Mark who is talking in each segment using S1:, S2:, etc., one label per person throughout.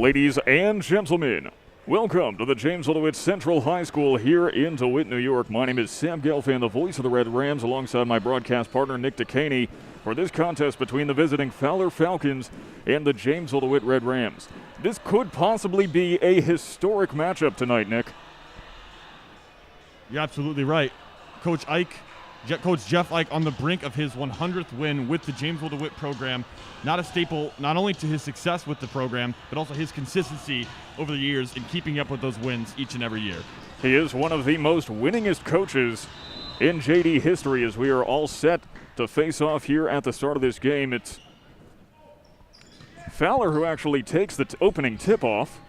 S1: Ladies and gentlemen, welcome to the Jamesville-DeWitt Central High School here in DeWitt, New York. My name is Sam Gelfand, the voice of the Red Rams, alongside my broadcast partner, Nick Dekaney, for this contest between the visiting Fowler Falcons and the Jamesville-DeWitt Red Rams. This could possibly be a historic matchup tonight, Nick.
S2: You're absolutely right. Coach Jeff Ike on the brink of his 100th win with the Jamesville-DeWitt program. Not a staple, not only to his success with the program, but also his consistency over the years in keeping up with those wins each and every year.
S1: He is one of the most winningest coaches in JD history as we are all set to face off here at the start of this game. It's Fowler who actually takes the opening tip-off,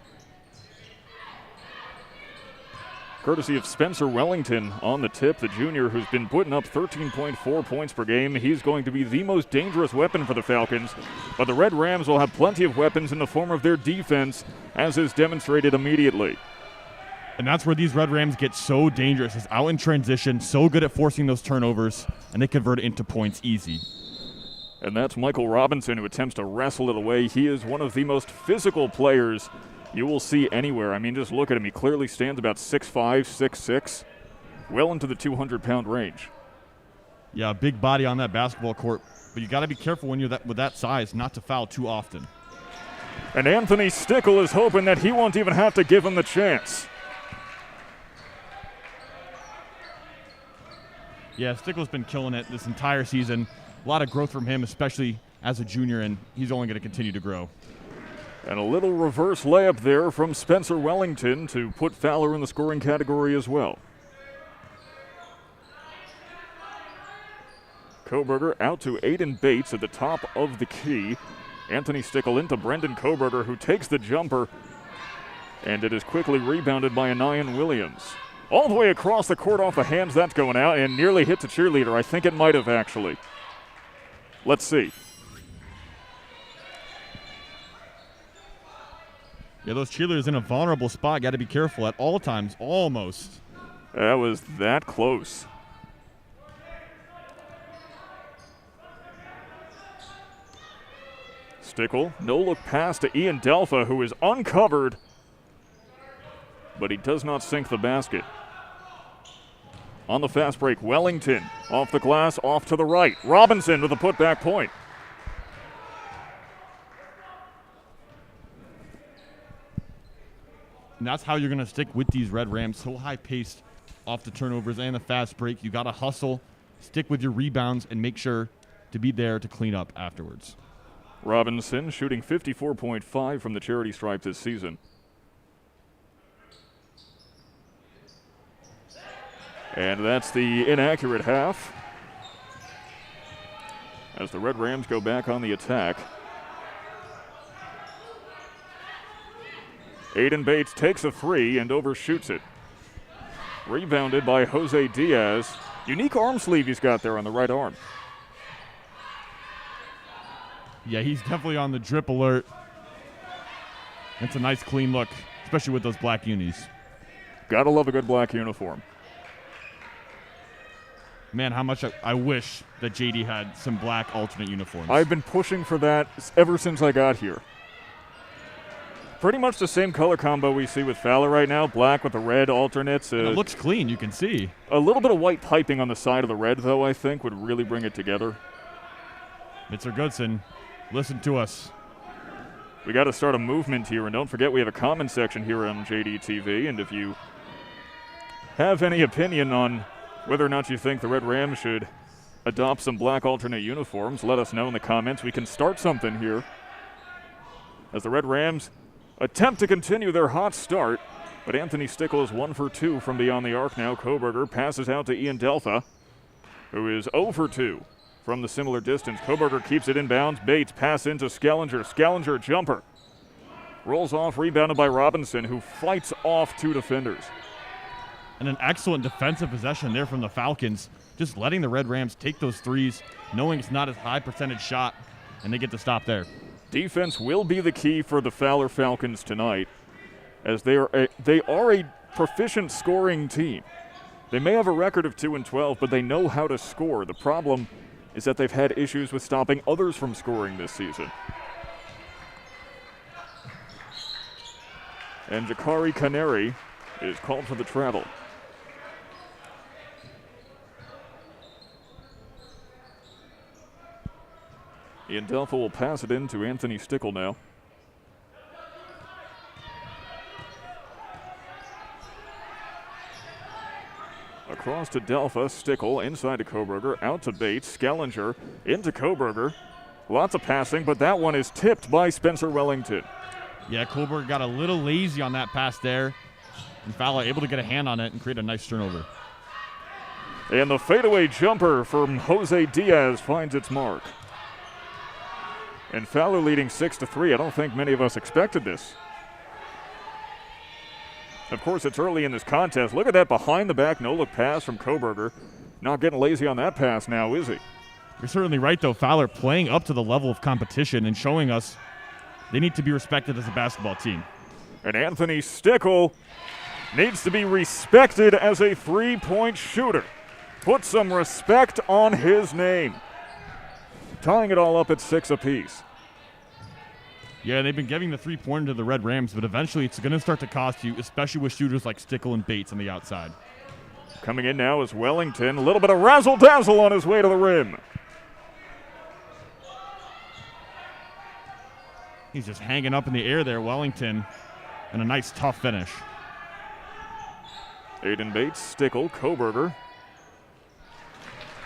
S1: courtesy of Spencer Wellington on the tip, the junior who's been putting up 13.4 points per game. He's going to be the most dangerous weapon for the Falcons, but the Red Rams will have plenty of weapons in the form of their defense, as is demonstrated immediately.
S2: And that's where these Red Rams get so dangerous, is out in transition, so good at forcing those turnovers, and they convert it into points easy.
S1: And that's Michael Robinson, who attempts to wrestle it away. He is one of the most physical players you will see anywhere. I mean, just look at him. He clearly stands about 6'5", 6'6", well into the 200-pound range.
S2: Yeah, big body on that basketball court, but you got to be careful when you're with that size not to foul too often.
S1: And Anthony Stickle is hoping that he won't even have to give him the chance.
S2: Yeah, Stickle's been killing it this entire season. A lot of growth from him, especially as a junior, and he's only going to continue to grow.
S1: And a little reverse layup there from Spencer Wellington to put Fowler in the scoring category as well. Koberger out to Aiden Bates at the top of the key. Anthony Stickle into Brendan Koberger, who takes the jumper, and it is quickly rebounded by Anian Williams. All the way across the court off the hands, that's going out, and nearly hits a cheerleader. I think it might have, actually. Let's see.
S2: Yeah, those cheerleaders in a vulnerable spot. Got to be careful at all times, almost.
S1: That was that close. Stickle, no-look pass to Ian Delpha, who is uncovered, but he does not sink the basket. On the fast break, Wellington off the glass, off to the right. Robinson with a putback point.
S2: And that's how you're going to stick with these Red Rams, so high-paced off the turnovers and the fast break. You got to hustle, stick with your rebounds, and make sure to be there to clean up afterwards.
S1: Robinson shooting 54.5 from the charity stripe this season. And that's the inaccurate half, as the Red Rams go back on the attack. Aiden Bates takes a three and overshoots it. Rebounded by Jose Diaz. Unique arm sleeve he's got there on the right arm.
S2: Yeah, he's definitely on the drip alert. It's a nice clean look, especially with those black unis.
S1: Gotta love a good black uniform.
S2: Man, how much I wish that JD had some black alternate uniforms.
S1: I've been pushing for that ever since I got here. Pretty much the same color combo we see with Fowler right now, black with the red alternates.
S2: And it looks clean, you can see.
S1: A little bit of white piping on the side of the red, though, I think, would really bring it together.
S2: Mr. Goodson, listen to us.
S1: We got to start a movement here, and don't forget we have a comment section here on JD TV, and if you have any opinion on whether or not you think the Red Rams should adopt some black alternate uniforms, let us know in the comments. We can start something here as the Red Rams attempt to continue their hot start, but Anthony Stickle is 1 for 2 from beyond the arc now. Koberger passes out to Ian Delpha, who is 0 for 2 from the similar distance. Koberger keeps it inbounds. Bates pass into Skellinger. Skellinger jumper. Rolls off, rebounded by Robinson, who fights off 2 defenders.
S2: And an excellent defensive possession there from the Falcons, just letting the Red Rams take those threes, knowing it's not a high percentage shot, and they get to stop there.
S1: Defense will be the key for the Fowler Falcons tonight, as they are a proficient scoring team. They may have a record of 2-12, but they know how to score. The problem is that they've had issues with stopping others from scoring this season. And Dekaney is called for the travel. Ian Delpha will pass it in to Anthony Stickle now. Across to Delpha, Stickle, inside to Koberger, out to Bates, Skellinger, into Koberger. Lots of passing, but that one is tipped by Spencer Wellington.
S2: Yeah, Koberger got a little lazy on that pass there, and Fowler able to get a hand on it and create a nice turnover.
S1: And the fadeaway jumper from Jose Diaz finds its mark. And Fowler leading 6-3. I don't think many of us expected this. Of course, it's early in this contest. Look at that behind-the-back no-look pass from Koberger. Not getting lazy on that pass now, is he?
S2: You're certainly right, though. Fowler playing up to the level of competition and showing us they need to be respected as a basketball team.
S1: And Anthony Stickle needs to be respected as a three-point shooter. Put some respect on his name. Tying it all up at 6 apiece.
S2: Yeah, they've been giving the three-pointer to the Red Rams, but eventually it's going to start to cost you, especially with shooters like Stickle and Bates on the outside.
S1: Coming in now is Wellington. A little bit of razzle-dazzle on his way to the rim.
S2: He's just hanging up in the air there, Wellington, and a nice tough finish.
S1: Aiden Bates, Stickle, Koberger.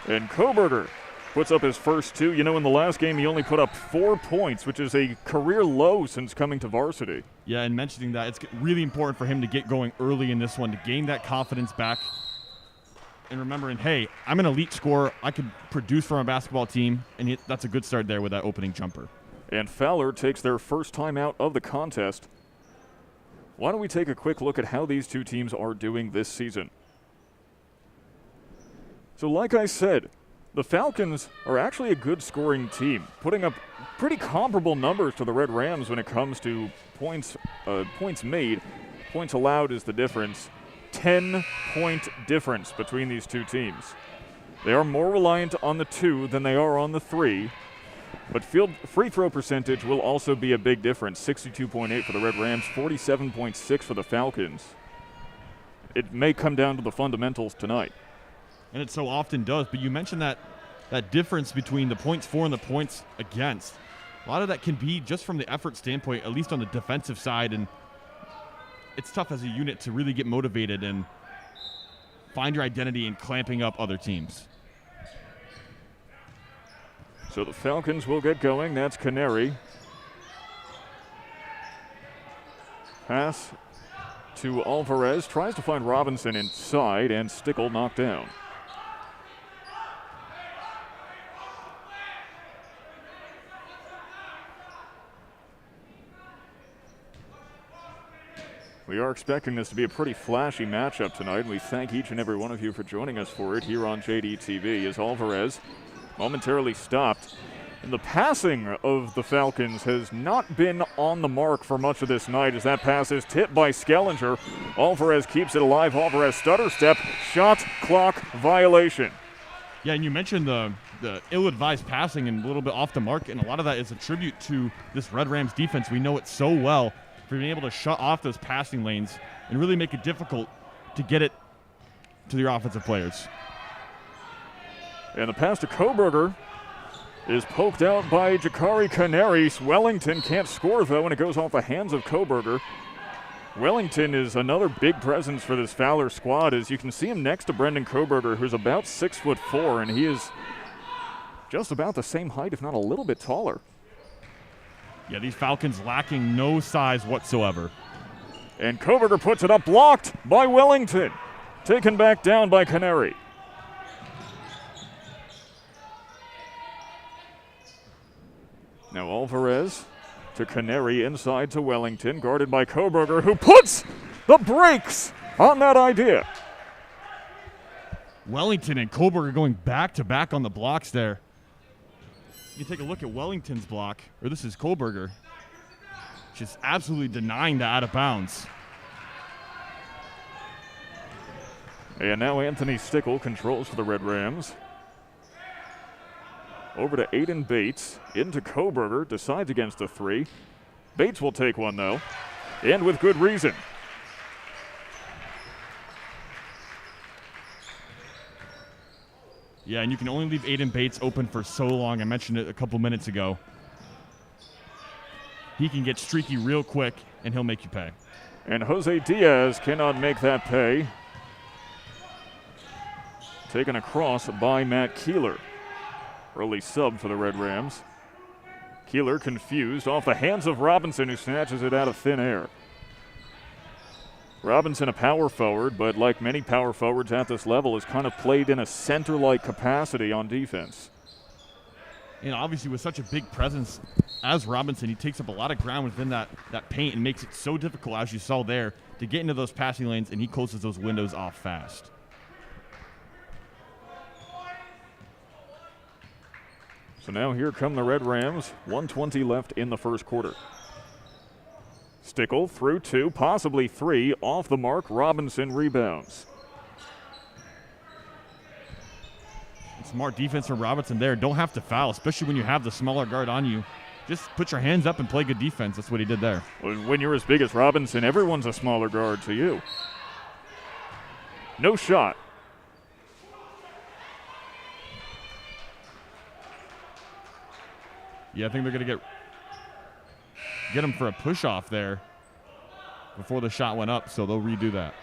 S1: And Koberger puts up his first two. You know, in the last game, he only put up 4 points, which is a career low since coming to varsity.
S2: Yeah, and mentioning that, it's really important for him to get going early in this one, to gain that confidence back. And remembering, hey, I'm an elite scorer. I could produce for my basketball team, and that's a good start there with that opening jumper.
S1: And Fowler takes their first time out of the contest. Why don't we take a quick look at how these two teams are doing this season? So like I said, the Falcons are actually a good scoring team, putting up pretty comparable numbers to the Red Rams when it comes to points made. Points allowed is the difference. 10-point difference between these two teams. They are more reliant on the 2 than they are on the 3, but free throw percentage will also be a big difference. 62.8 for the Red Rams, 47.6 for the Falcons. It may come down to the fundamentals tonight.
S2: And it so often does, but you mentioned that difference between the points for and the points against. A lot of that can be just from the effort standpoint, at least on the defensive side, and it's tough as a unit to really get motivated and find your identity in clamping up other teams.
S1: So the Falcons will get going. That's Canary. Pass to Alvarez. Tries to find Robinson inside, and Stickle knocked down. We are expecting this to be a pretty flashy matchup tonight, and we thank each and every one of you for joining us for it here on JDTV as Alvarez momentarily stopped. And the passing of the Falcons has not been on the mark for much of this night as that pass is tipped by Skellinger. Alvarez keeps it alive. Alvarez stutter step, shot clock violation.
S2: Yeah, and you mentioned the ill-advised passing and a little bit off the mark, and a lot of that is a tribute to this Red Rams defense. We know it so well for being able to shut off those passing lanes and really make it difficult to get it to your offensive players.
S1: And the pass to Koberger is poked out by Dekaney. Wellington can't score, though, and it goes off the hands of Koberger. Wellington is another big presence for this Fowler squad, as you can see him next to Brendan Koberger, who's about 6'4", and he is just about the same height, if not a little bit taller.
S2: Yeah, these Falcons lacking no size whatsoever.
S1: And Koberger puts it up, blocked by Wellington. Taken back down by Canary. Now Alvarez to Canary, inside to Wellington, guarded by Koberger, who puts the brakes on that idea.
S2: Wellington and Koberger going back-to-back on the blocks there. You take a look at Wellington's block, or this is Koberger, just absolutely denying that out of bounds.
S1: And now Anthony Stickle controls for the Red Rams. Over to Aiden Bates, into Koberger, decides against the 3. Bates will take one, though. And with good reason.
S2: Yeah, and you can only leave Aiden Bates open for so long. I mentioned it a couple minutes ago. He can get streaky real quick, and he'll make you pay.
S1: And Jose Diaz cannot make that pay. Taken across by Matt Keeler. Early sub for the Red Rams. Keeler confused off the hands of Robinson, who snatches it out of thin air. Robinson, a power forward, but like many power forwards at this level, is kind of played in a center-like capacity on defense.
S2: And obviously with such a big presence as Robinson, he takes up a lot of ground within that paint and makes it so difficult, as you saw there, to get into those passing lanes, and he closes those windows off fast.
S1: So now here come the Red Rams, 1:20 left in the first quarter. Stickle through 2, possibly 3, off the mark. Robinson rebounds.
S2: Smart defense from Robinson there. Don't have to foul, especially when you have the smaller guard on you. Just put your hands up and play good defense. That's what he did there.
S1: When you're as big as Robinson, everyone's a smaller guard to you. No shot.
S2: Yeah, I think they're going to get him for a push-off there before the shot went up, so they'll redo that.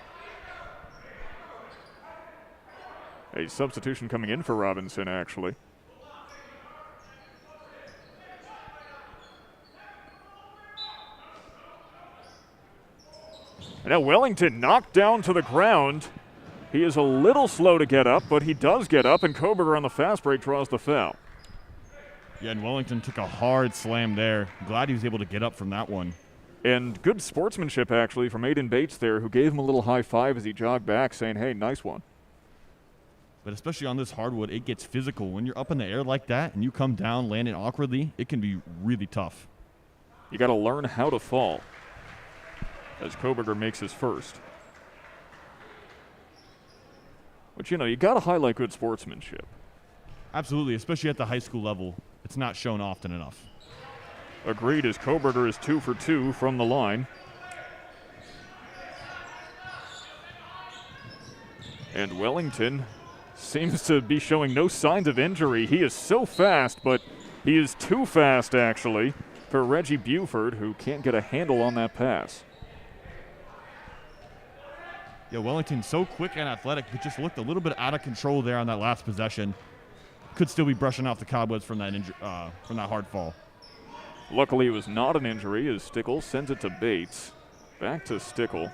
S1: A substitution coming in for Robinson, actually. And now Wellington knocked down to the ground. He is a little slow to get up, but he does get up, and Koberger on the fast break draws the foul.
S2: Yeah, and Wellington took a hard slam there. Glad he was able to get up from that one.
S1: And good sportsmanship, actually, from Aiden Bates there, who gave him a little high five as he jogged back, saying, hey, nice one.
S2: But especially on this hardwood, it gets physical. When you're up in the air like that and you come down landing awkwardly, it can be really tough.
S1: You got to learn how to fall, as Koberger makes his first. But, you know, you got to highlight good sportsmanship.
S2: Absolutely, especially at the high school level. It's not shown often enough.
S1: Agreed, as Koberger is 2 for 2 from the line. And Wellington seems to be showing no signs of injury. He is so fast, but he is too fast, actually, for Reggie Buford, who can't get a handle on that pass.
S2: Yeah, Wellington so quick and athletic, but just looked a little bit out of control there on that last possession. Could still be brushing off the cobwebs from that hard fall.
S1: Luckily, it was not an injury, as Stickle sends it to Bates. Back to Stickle.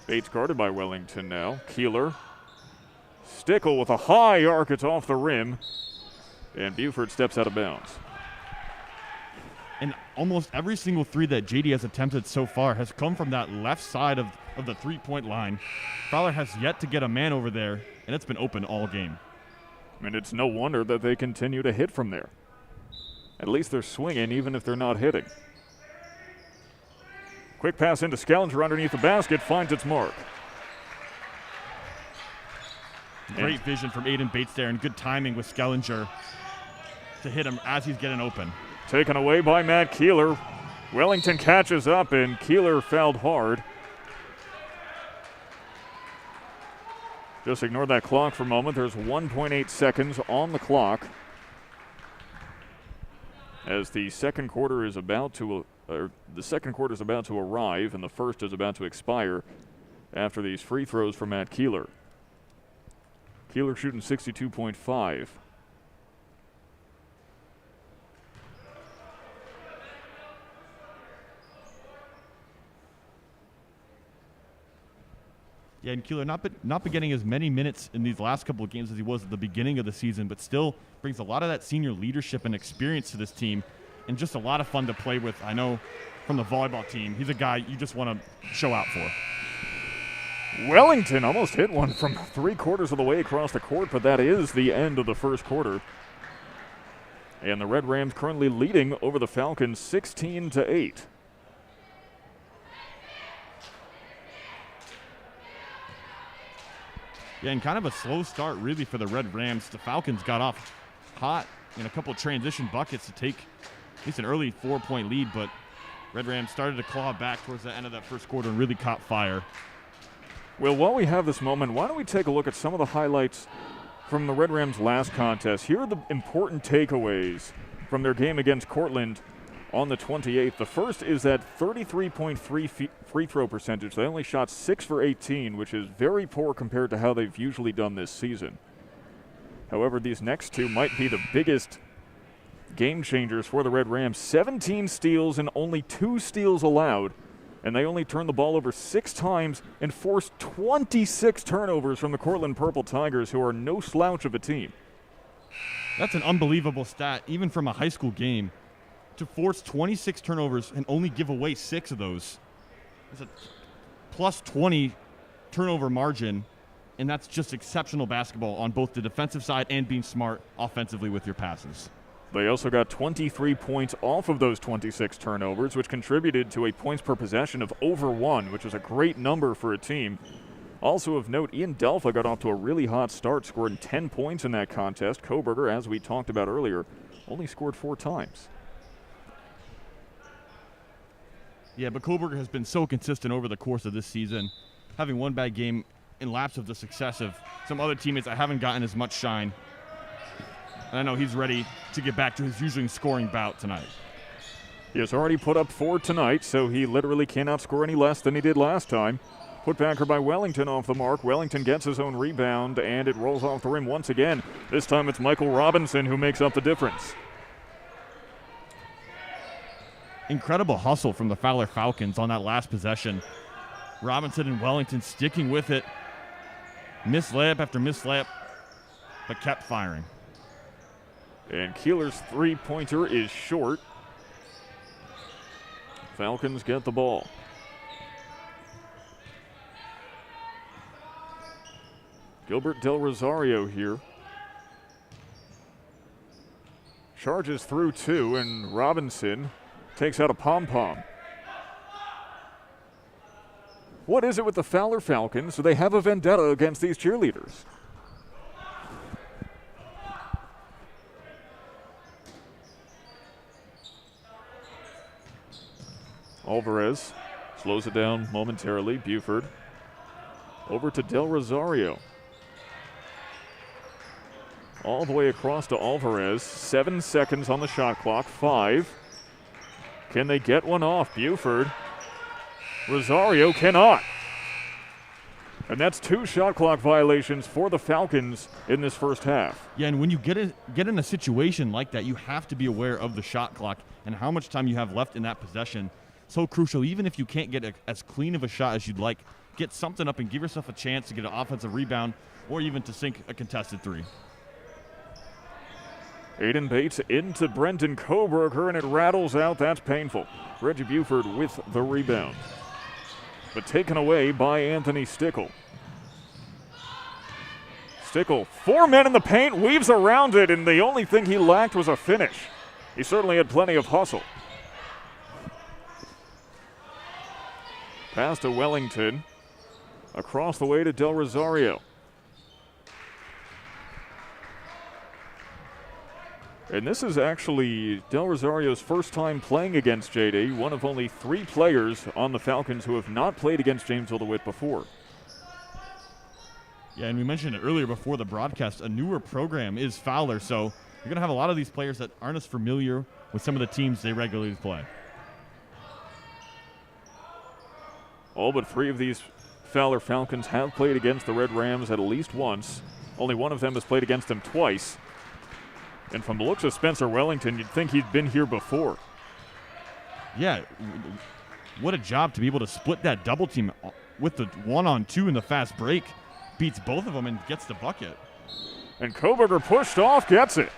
S1: Bates guarded by Wellington now. Keeler. Stickle with a high arc. It's off the rim. And Buford steps out of bounds.
S2: And almost every single three that JD has attempted so far has come from that left side of the three-point line. Fowler has yet to get a man over there, and it's been open all game.
S1: And it's no wonder that they continue to hit from there. At least they're swinging, even if they're not hitting. Quick pass into Skellinger underneath the basket, finds its mark.
S2: Great vision from Aiden Bates there, and good timing with Skellinger to hit him as he's getting open.
S1: Taken away by Matt Keeler. Wellington catches up, and Keeler fouled hard. Just ignore that clock for a moment. There's 1.8 seconds on the clock as the second quarter is about to arrive, and the first is about to expire after these free throws from Matt Keeler. Keeler shooting 62.5.
S2: Yeah, and Keeler not been getting as many minutes in these last couple of games as he was at the beginning of the season, but still brings a lot of that senior leadership and experience to this team, and just a lot of fun to play with. I know from the volleyball team, he's a guy you just want to show out for.
S1: Wellington almost hit one from 3/4 of the way across the court, but that is the end of the first quarter. And the Red Rams currently leading over the Falcons 16-8.
S2: Yeah, and kind of a slow start really for the Red Rams. The Falcons got off hot in a couple of transition buckets to take at least an early 4-point lead, but Red Rams started to claw back towards the end of that first quarter and really caught fire.
S1: Well, while we have this moment, why don't we take a look at some of the highlights from the Red Rams' last contest. Here are the important takeaways from their game against Cortland on the 28th. The first is that 33.3 free throw percentage. They only shot 6 for 18, which is very poor compared to how they've usually done this season. However, these next two might be the biggest game changers for the Red Rams. 17 steals and only 2 steals allowed, and they only turned the ball over 6 times and forced 26 turnovers from the Cortland Purple Tigers, who are no slouch of a team.
S2: That's an unbelievable stat, even from a high school game. To force 26 turnovers and only give away 6 of those. It's a plus 20 turnover margin, and that's just exceptional basketball on both the defensive side and being smart offensively with your passes.
S1: They also got 23 points off of those 26 turnovers, which contributed to a points per possession of over 1, which is a great number for a team. Also of note, Ian Gelfand got off to a really hot start, scoring 10 points in that contest. Koberger, as we talked about earlier, only scored 4 times.
S2: Yeah, but Koberger has been so consistent over the course of this season, having one bad game in lapse of the success of some other teammates that haven't gotten as much shine. And I know he's ready to get back to his usual scoring bout tonight.
S1: He has already put up 4 tonight, so he literally cannot score any less than he did last time. Putbacker by Wellington off the mark. Wellington gets his own rebound, and it rolls off the rim once again. This time it's Michael Robinson who makes up the difference.
S2: Incredible hustle from the Fowler Falcons on that last possession. Robinson and Wellington sticking with it. Missed layup after missed layup, but kept firing.
S1: And Keeler's three-pointer is short. Falcons get the ball. Gilbert Del Rosario here. Charges through 2, and Robinson takes out a pom-pom. What is it with the Fowler Falcons? Do they have a vendetta against these cheerleaders? Alvarez slows it down momentarily. Buford over to Del Rosario. All the way across to Alvarez. 7 seconds on the shot clock. 5. Can they get one off? Buford. Rosario cannot. And that's 2 shot clock violations for the Falcons in this first half.
S2: Yeah, and when you get in a situation like that, you have to be aware of the shot clock and how much time you have left in that possession. So crucial. Even if you can't get as clean of a shot as you'd like, get something up and give yourself a chance to get an offensive rebound or even to sink a contested 3.
S1: Aiden Bates into Brendan Koberger, and it rattles out. That's painful. Reggie Buford with the rebound, but taken away by Anthony Stickle. Stickle, 4 men in the paint, weaves around it, and the only thing he lacked was a finish. He certainly had plenty of hustle. Pass to Wellington. Across the way to Del Rosario. And this is actually Del Rosario's first time playing against JD, one of only 3 players on the Falcons who have not played against Jamesville-DeWitt before.
S2: Yeah, and we mentioned it earlier before the broadcast, a newer program is Fowler, so you're going to have a lot of these players that aren't as familiar with some of the teams they regularly play.
S1: All but 3 of these Fowler Falcons have played against the Red Rams at least once. Only one of them has played against them twice. And from the looks of Spencer Wellington, you'd think he'd been here before.
S2: Yeah, what a job to be able to split that double team with the 1-on-2 in the fast break. Beats both of them and gets the bucket.
S1: And Koberger pushed off, gets it.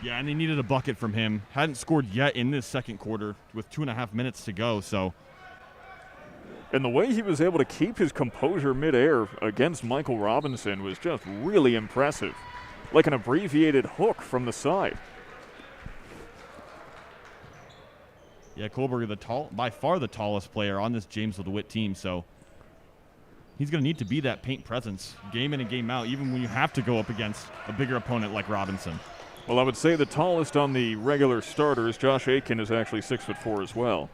S2: Yeah, and they needed a bucket from him. Hadn't scored yet in this second quarter with 2.5 minutes to go, so.
S1: And the way he was able to keep his composure midair against Michael Robinson was just really impressive. Like an abbreviated hook from the side.
S2: Yeah, Koberger, by far the tallest player on this Jamesville-DeWitt team, so he's going to need to be that paint presence game in and game out, even when you have to go up against a bigger opponent like Robinson.
S1: Well, I would say the tallest on the regular starters, Josh Aiken, is actually 6'4" as well.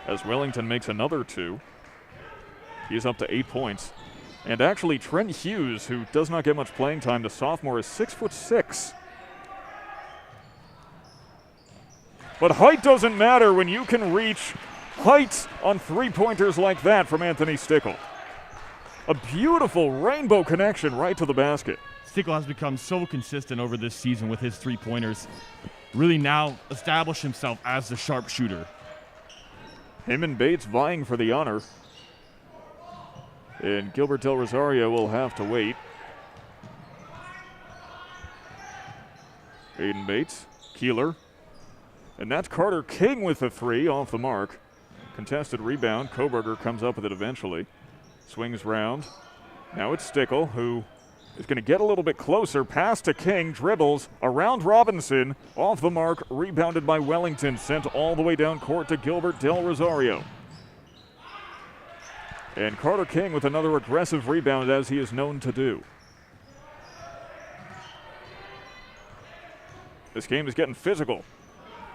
S1: As Wellington makes another 2. He's up to 8 points. And actually, Trent Hughes, who does not get much playing time, the sophomore, is 6'6". But height doesn't matter when you can reach heights on three-pointers like that from Anthony Stickle. A beautiful rainbow connection right to the basket.
S2: Stickle has become so consistent over this season with his three-pointers. Really now established himself as the sharpshooter.
S1: Him and Bates vying for the honor. And Gilbert Del Rosario will have to wait. Aiden Bates, Keeler. And that's Carter King with the 3 off the mark. Contested rebound. Koberger comes up with it eventually. Swings round. Now it's Stickle, who is going to get a little bit closer. Pass to King, dribbles around Robinson. Off the mark, rebounded by Wellington. Sent all the way down court to Gilbert Del Rosario. And Carter King with another aggressive rebound, as he is known to do. This game is getting physical.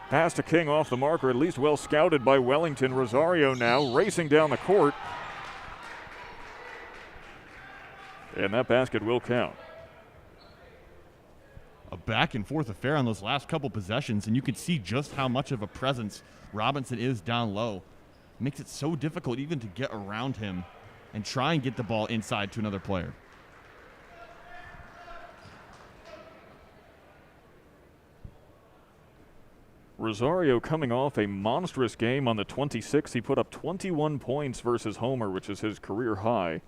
S1: Pass to King off the mark, or at least well scouted by Wellington. Rosario now racing down the court. And that basket will count.
S2: A back and forth affair on those last couple possessions, and you can see just how much of a presence Robinson is down low. Makes it so difficult even to get around him and try and get the ball inside to another player.
S1: Rosario coming off a monstrous game on the 26th. He put up 21 points versus Homer, which is his career high.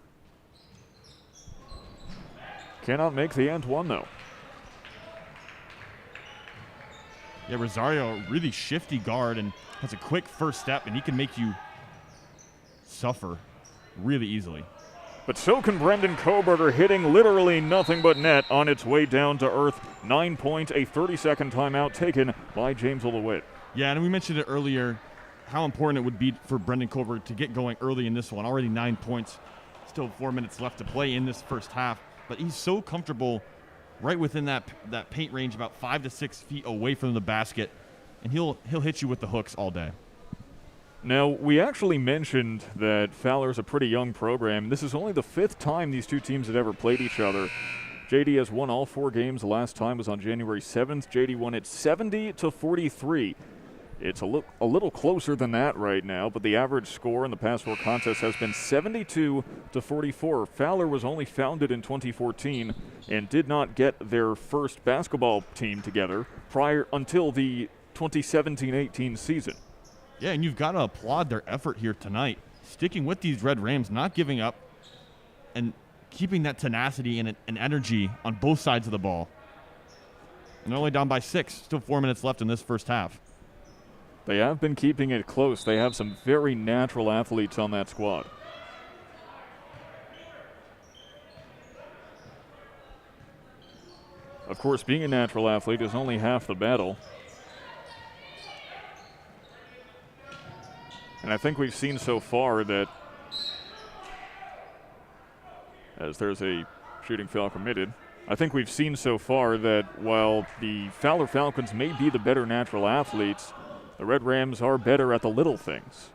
S1: Cannot make the and one, though.
S2: Yeah, Rosario, a really shifty guard and has a quick first step, and he can make you suffer really easily.
S1: But so can Brendan Koberger, hitting literally nothing but net on its way down to earth. 9 points, a 30-second timeout taken by Jamesville-DeWitt.
S2: Yeah, and we mentioned it earlier, how important it would be for Brendan Koberger to get going early in this one. Already 9 points, still 4 minutes left to play in this first half. But he's so comfortable right within that paint range, about 5 to 6 feet away from the basket, and he'll hit you with the hooks all day.
S1: Now, we actually mentioned that Fowler's a pretty young program. This is only the 5th time these two teams had ever played each other. JD has won all 4 games. The last time was on January 7th. JD won it 70-43. It's a little closer than that right now, but the average score in the past 4 contests has been 72-44. Fowler was only founded in 2014 and did not get their first basketball team together until the 2017-18 season.
S2: Yeah, and you've got to applaud their effort here tonight, sticking with these Red Rams, not giving up, and keeping that tenacity and energy on both sides of the ball. And they're only down by 6, still 4 minutes left in this first half.
S1: They have been keeping it close. They have some very natural athletes on that squad. Of course, being a natural athlete is only half the battle. And I think we've seen so far that, as there's a shooting foul committed, I think we've seen so far that while the Fowler Falcons may be the better natural athletes, the Red Rams are better at the little things,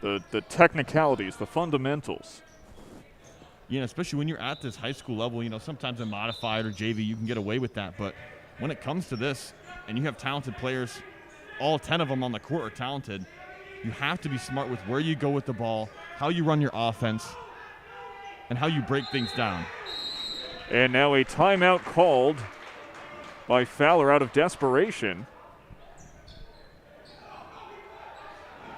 S1: the technicalities, the fundamentals.
S2: Yeah, especially when you're at this high school level, sometimes in modified or JV, you can get away with that. But when it comes to this, and you have talented players, all 10 of them on the court are talented, you have to be smart with where you go with the ball, how you run your offense, and how you break things down.
S1: And now a timeout called by Fowler out of desperation.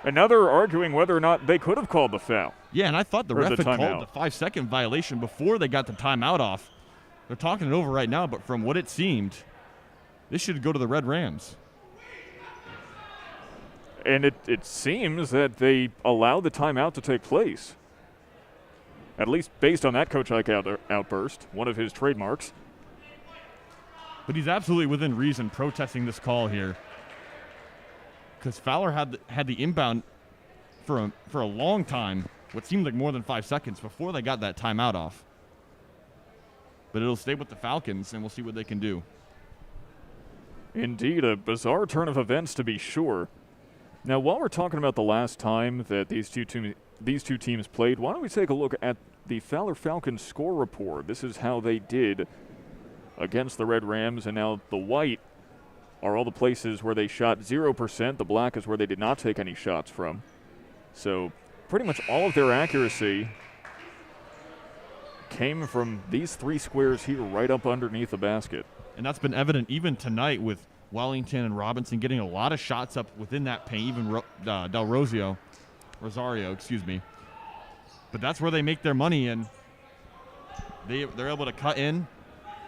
S1: And now they're arguing whether or not they could have called the foul.
S2: Yeah, and I thought the ref had called the 5-second violation before they got the timeout off. They're talking it over right now, but from what it seemed, this should go to the Red Rams.
S1: And it seems that they allowed the timeout to take place. At least based on that Coach Ike outburst, one of his trademarks.
S2: But he's absolutely within reason protesting this call here, because Fowler had the inbound for a long time, what seemed like more than 5 seconds before they got that timeout off. but it'll stay with the Falcons, and we'll see what they can do.
S1: Indeed, a bizarre turn of events to be sure. Now, while we're talking about the last time that these two teams played, why don't we take a look at the Fowler Falcons score report. This is how they did against the Red Rams, and now the white are all the places where they shot 0%. The black is where they did not take any shots from. So pretty much all of their accuracy came from these three squares here right up underneath the basket.
S2: And that's been evident even tonight with Wellington and Robinson getting a lot of shots up within that paint, even Rosario, excuse me. But that's where they make their money, and they're able to cut in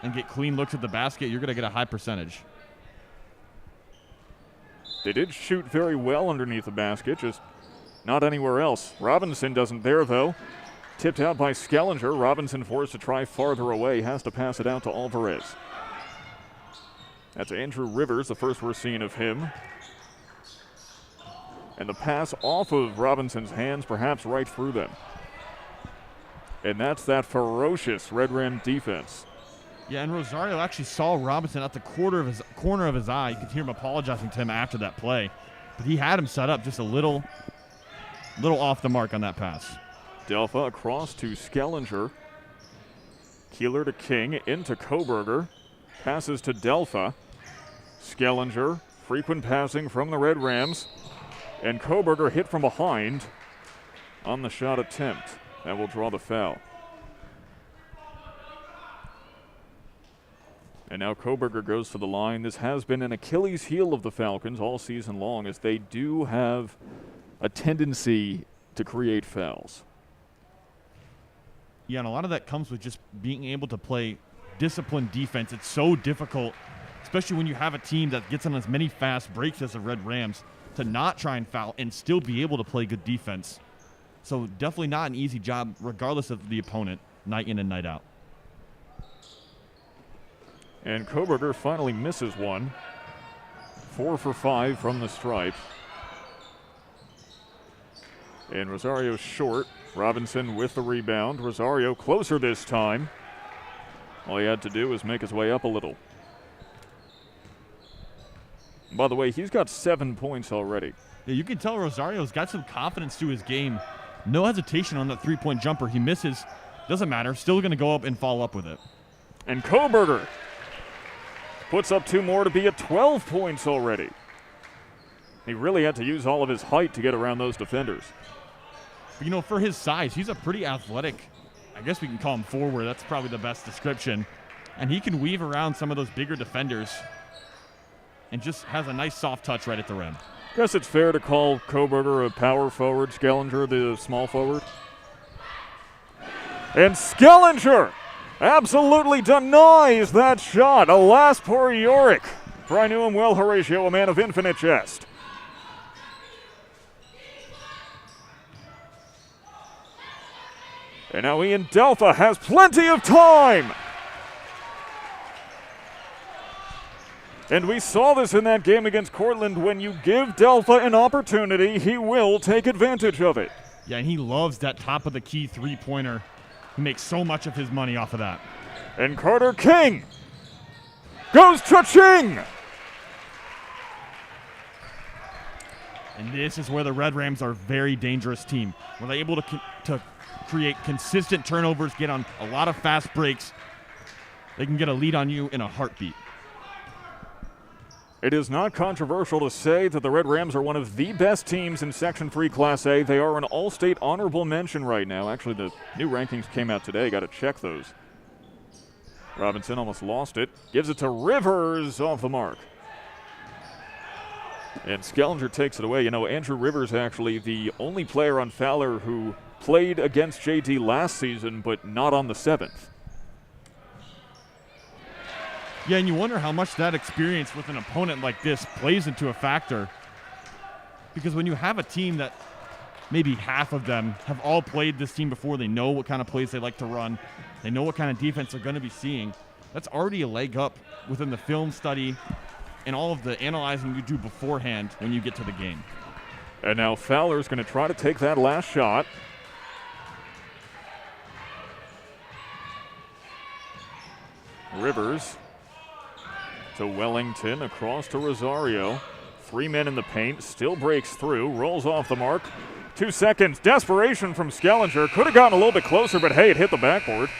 S2: and get clean looks at the basket. You're going to get a high percentage.
S1: They did shoot very well underneath the basket, just not anywhere else. Robinson doesn't there, though. Tipped out by Skellinger. Robinson forced to try farther away, has to pass it out to Alvarez. That's Andrew Rivers, the first we're seeing of him. And the pass off of Robinson's hands, perhaps right through them. And that's that ferocious Red Ram defense.
S2: Yeah, and Rosario actually saw Robinson at the corner of his eye. You could hear him apologizing to him after that play. But he had him set up just a little off the mark on that pass.
S1: Gelfand across to Skellinger. Keeler to King, into Koberger. Passes to Gelfand. Skellinger, frequent passing from the Red Rams. And Koberger hit from behind on the shot attempt. That will draw the foul. And now Koberger goes to the line. This has been an Achilles heel of the Falcons all season long, as they do have a tendency to create fouls.
S2: Yeah, and a lot of that comes with just being able to play disciplined defense. It's so difficult, especially when you have a team that gets on as many fast breaks as the Red Rams, to not try and foul and still be able to play good defense. So definitely not an easy job, regardless of the opponent, night in and night out.
S1: And Koberger finally misses one. 4 for 5 from the stripe. And Rosario short. Robinson with the rebound. Rosario closer this time. All he had to do was make his way up a little. By the way, he's got 7 points already.
S2: Yeah, you can tell Rosario's got some confidence to his game. No hesitation on that three-point jumper. He misses. Doesn't matter. Still going to go up and follow up with it.
S1: And Koberger puts up 2 more to be at 12 points already. He really had to use all of his height to get around those defenders.
S2: But, you know, for his size, he's a pretty athletic, I guess we can call him forward. That's probably the best description. And he can weave around some of those bigger defenders and just has a nice soft touch right at the rim.
S1: Guess it's fair to call Koberger a power forward, Skellinger the small forward. And Skellinger absolutely denies that shot. Alas, poor Yorick. For I knew him well, Horatio, a man of infinite jest. And now Ian Gelfand has plenty of time. And we saw this in that game against Cortland. When you give Gelfand an opportunity, he will take advantage of it.
S2: Yeah, and he loves that top of the key three-pointer. He makes so much of his money off of that.
S1: And Carter King goes cha-ching!
S2: And this is where the Red Rams are a very dangerous team. Where they're able to create consistent turnovers, get on a lot of fast breaks. They can get a lead on you in a heartbeat.
S1: It is not controversial to say that the Red Rams are one of the best teams in Section 3 Class A. They are an all-state honorable mention right now. Actually, the new rankings came out today. Got to check those. Robinson almost lost it. Gives it to Rivers off the mark. And Skellinger takes it away. You know, Andrew Rivers actually the only player on Fowler who played against JT last season, but not on the 7th.
S2: Yeah, and you wonder how much that experience with an opponent like this plays into a factor. Because when you have a team that maybe half of them have all played this team before, they know what kind of plays they like to run, they know what kind of defense they're going to be seeing, that's already a leg up within the film study and all of the analyzing you do beforehand when you get to the game.
S1: And now Fowler's going to try to take that last shot. Rivers to Wellington, across to Rosario. 3 men in the paint, still breaks through, rolls off the mark. 2 seconds, desperation from Skellinger. Could have gotten a little bit closer, but hey, it hit the backboard.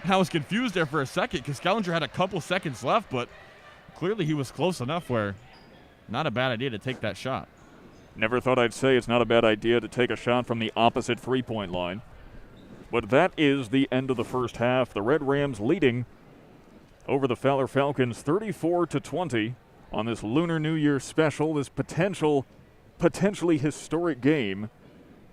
S2: I was confused there for a second because Skellinger had a couple seconds left, but clearly he was close enough where not a bad idea to take that shot.
S1: Never thought I'd say it's not a bad idea to take a shot from the opposite three-point line. But that is the end of the first half. The Red Rams leading over the Fowler Falcons 34-20 on this Lunar New Year special, this potentially historic game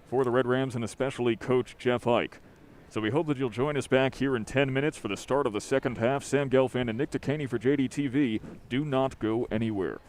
S1: for the Red Rams and especially Coach Jeff Ike. So we hope that you'll join us back here in 10 minutes for the start of the second half. Sam Gelfand and Nick Dekaney for JDTV. Do not go anywhere.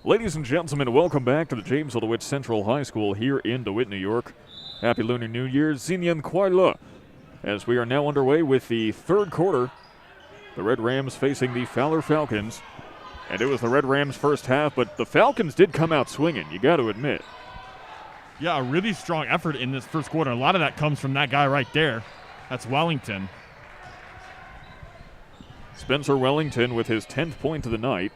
S1: Ladies and gentlemen, welcome back to the Jamesville-DeWitt Central High School here in DeWitt, New York. Happy Lunar New Year, Zinyan Kwaila. As we are now underway with the third quarter, the Red Rams facing the Fowler Falcons. And it was the Red Rams' first half, but the Falcons did come out swinging, you got to admit.
S2: Yeah, a really strong effort in this first quarter. A lot of that comes from that guy right there. That's Wellington.
S1: Spencer Wellington with his 10th point of the night.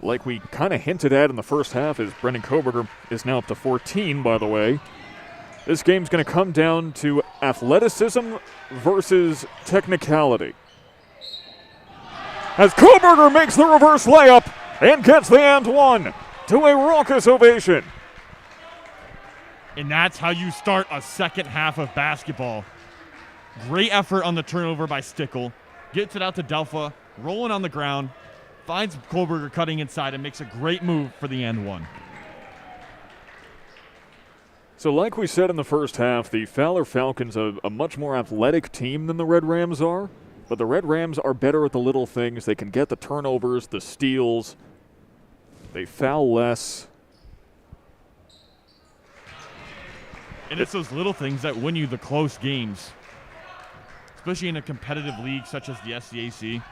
S1: Like we kind of hinted at in the first half, as Brendan Koberger is now up to 14, by the way. This game's going to come down to athleticism versus technicality. As Koberger makes the reverse layup and gets the and one to a raucous ovation.
S2: And that's how you start a second half of basketball. Great effort on the turnover by Stickle. Gets it out to Delpha, rolling on the ground. Finds Koberger cutting inside and makes a great move for the and one.
S1: So like we said in the first half, the Fowler Falcons are a much more athletic team than the Red Rams are. But the Red Rams are better at the little things. They can get the turnovers, the steals. They foul less.
S2: And it's those little things that win you the close games, especially in a competitive league such as the SCAC.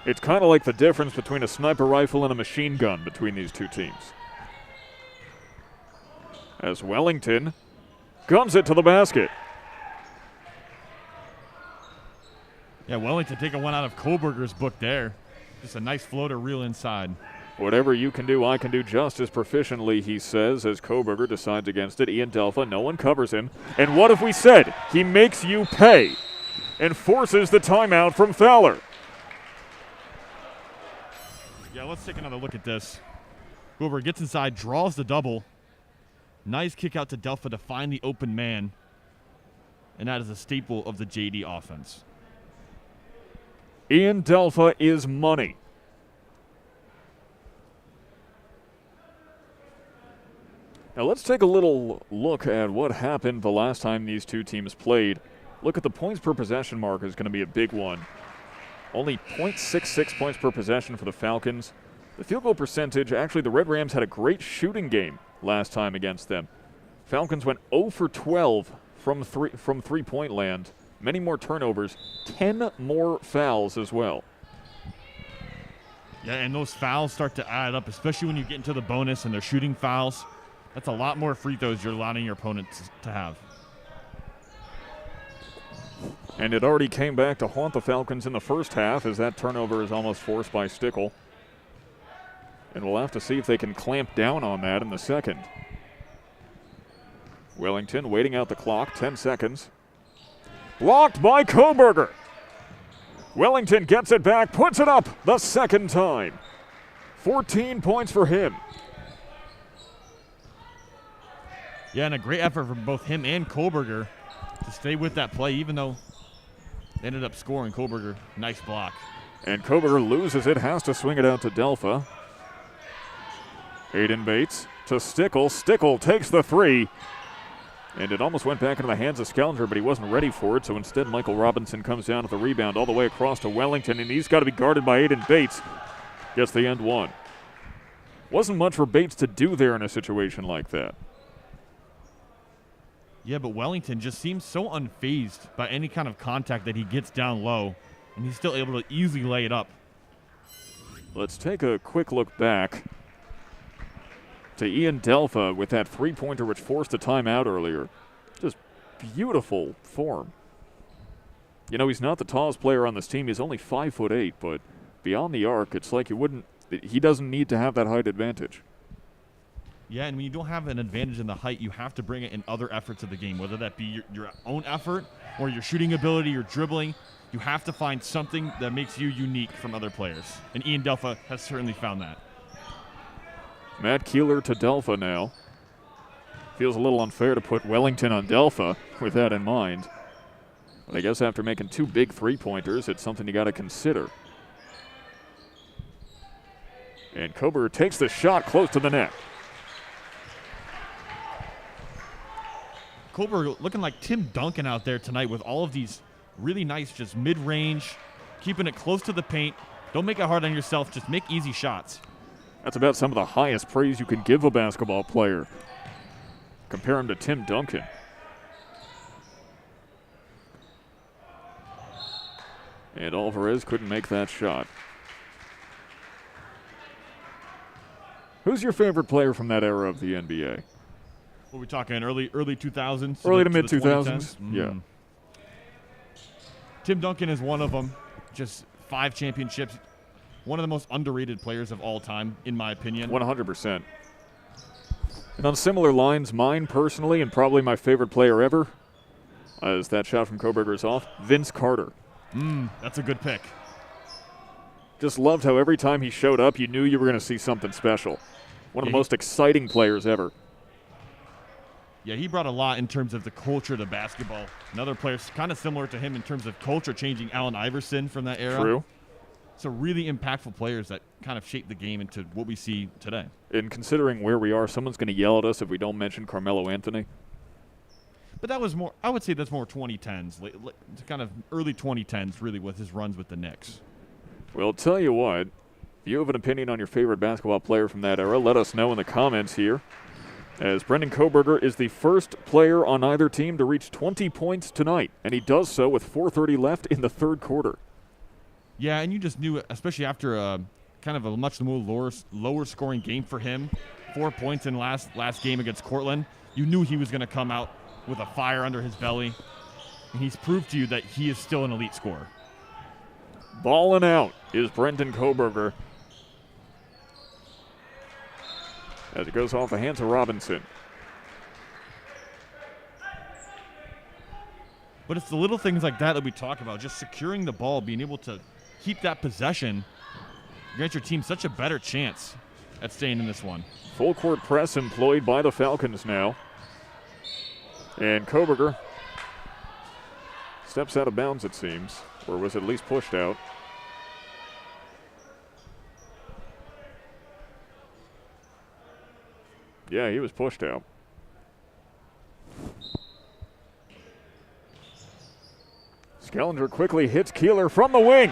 S1: It's kind of like the difference between a sniper rifle and a machine gun between these two teams. As Wellington guns it to the basket.
S2: Yeah, Wellington taking one out of Koberger's book there. Just a nice floater reel inside.
S1: Whatever you can do, I can do just as proficiently, he says, as Koberger decides against it. Ian Delpha, no one covers him. And what have we said? He makes you pay and forces the timeout from Fowler.
S2: Yeah, let's take another look at this. Koberger gets inside, draws the double. Nice kick out to Delpha to find the open man. And that is a staple of the JD offense.
S1: Ian Delpha is money. Now let's take a little look at what happened the last time these two teams played. Look at the points per possession mark is going to be a big one. Only .66 points per possession for the Falcons. The field goal percentage, actually the Red Rams had a great shooting game last time against them. Falcons went 0 for 12 from three-point land. Many more turnovers, 10 more fouls as well.
S2: Yeah, and those fouls start to add up, especially when you get into the bonus and they're shooting fouls. That's a lot more free throws you're allowing your opponents to have.
S1: And it already came back to haunt the Falcons in the first half, as that turnover is almost forced by Stickle. And we'll have to see if they can clamp down on that in the second. Wellington waiting out the clock, 10 seconds. Blocked by Koberger. Wellington gets it back, puts it up the second time. 14 points for him.
S2: Yeah, and a great effort from both him and Koberger to stay with that play, even though they ended up scoring. Koberger, nice block.
S1: And Koberger loses it, has to swing it out to Delpha. Aiden Bates to Stickle. Stickle takes the three. And it almost went back into the hands of Skellinger, but he wasn't ready for it, so instead Michael Robinson comes down with the rebound all the way across to Wellington, and he's got to be guarded by Aiden Bates. Gets the end one. Wasn't much for Bates to do there in a situation like that.
S2: Yeah, but Wellington just seems so unfazed by any kind of contact that he gets down low, and he's still able to easily lay it up.
S1: Let's take a quick look back to Ian Delpha with that three-pointer which forced a timeout earlier. Just beautiful form. You know, he's not the tallest player on this team. He's only 5'8", but beyond the arc, it's like he doesn't need to have that height advantage.
S2: Yeah, and when you don't have an advantage in the height, you have to bring it in other efforts of the game, whether that be your own effort or your shooting ability, your dribbling. You have to find something that makes you unique from other players, and Ian Delpha has certainly found that.
S1: Matt Keeler to Delpha now. Feels a little unfair to put Wellington on Delpha with that in mind. But I guess after making two big three-pointers, it's something you got to consider. And Koberger takes the shot close to the net.
S2: Koberger looking like Tim Duncan out there tonight with all of these Really nice, just mid-range, keeping it close to the paint. Don't make it hard on yourself. Just make easy shots.
S1: That's about some of the highest praise you can give a basketball player. Compare him to Tim Duncan. And Alvarez couldn't make that shot. Who's your favorite player from that era of the NBA?
S2: What are we talking, early 2000s?
S1: Early to mid-2000s? Yeah.
S2: Tim Duncan is one of them. Just 5 championships. One of the most underrated players of all time, in my opinion.
S1: 100%. And on similar lines, mine personally, and probably my favorite player ever, as that shot from Koberger's off, Vince Carter.
S2: That's a good pick.
S1: Just loved how every time he showed up, you knew you were going to see something special. One of the most exciting players ever.
S2: Yeah, he brought a lot in terms of the culture to basketball. Another player kind of similar to him in terms of culture, changing Allen Iverson from that era.
S1: True.
S2: So really impactful players that kind of shaped the game into what we see today.
S1: And considering where we are, someone's going to yell at us if we don't mention Carmelo Anthony.
S2: But that was more, I would say that's more 2010s, kind of early 2010s really with his runs with the Knicks.
S1: Well, I'll tell you what, if you have an opinion on your favorite basketball player from that era, let us know in the comments here. As Brendan Koberger is the first player on either team to reach 20 points tonight, and he does so with 4:30 left in the third quarter.
S2: Yeah, and you just knew, especially after kind of a much more lower scoring game for him, 4 points in last game against Cortland, you knew he was going to come out with a fire under his belly, and he's proved to you that he is still an elite scorer.
S1: Balling out is Brendan Koberger. As it goes off the hands of Robinson.
S2: But it's the little things like that we talk about, just securing the ball, being able to keep that possession, grant your team such a better chance at staying in this one.
S1: Full court press employed by the Falcons now. And Koberger steps out of bounds, it seems, or was at least pushed out. Yeah, he was pushed out. Skellinger quickly hits Keeler from the wing.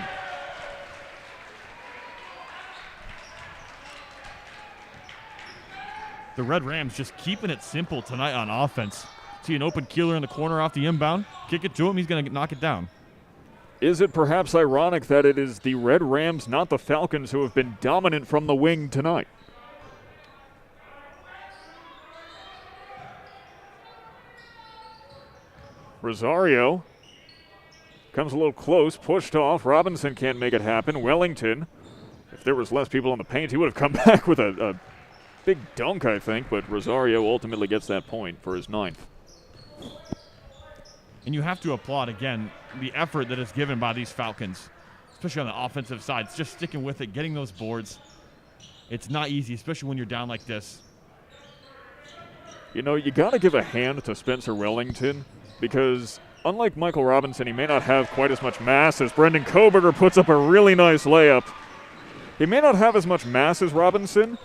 S2: The Red Rams just keeping it simple tonight on offense. See an open Keeler in the corner off the inbound. Kick it to him. He's going to knock it down.
S1: Is it perhaps ironic that it is the Red Rams, not the Falcons, who have been dominant from the wing tonight? Rosario comes a little close, pushed off. Robinson can't make it happen. Wellington, if there was less people in the paint, he would have come back with a big dunk, I think, but Rosario ultimately gets that point for his 9th.
S2: And you have to applaud, again, the effort that is given by these Falcons, especially on the offensive side. It's just sticking with it, getting those boards. It's not easy, especially when you're down like this.
S1: You know, you got to give a hand to Spencer Wellington because unlike Michael Robinson, he may not have quite as much mass as Brendan Koberger puts up a really nice layup. He may not have as much mass as Robinson,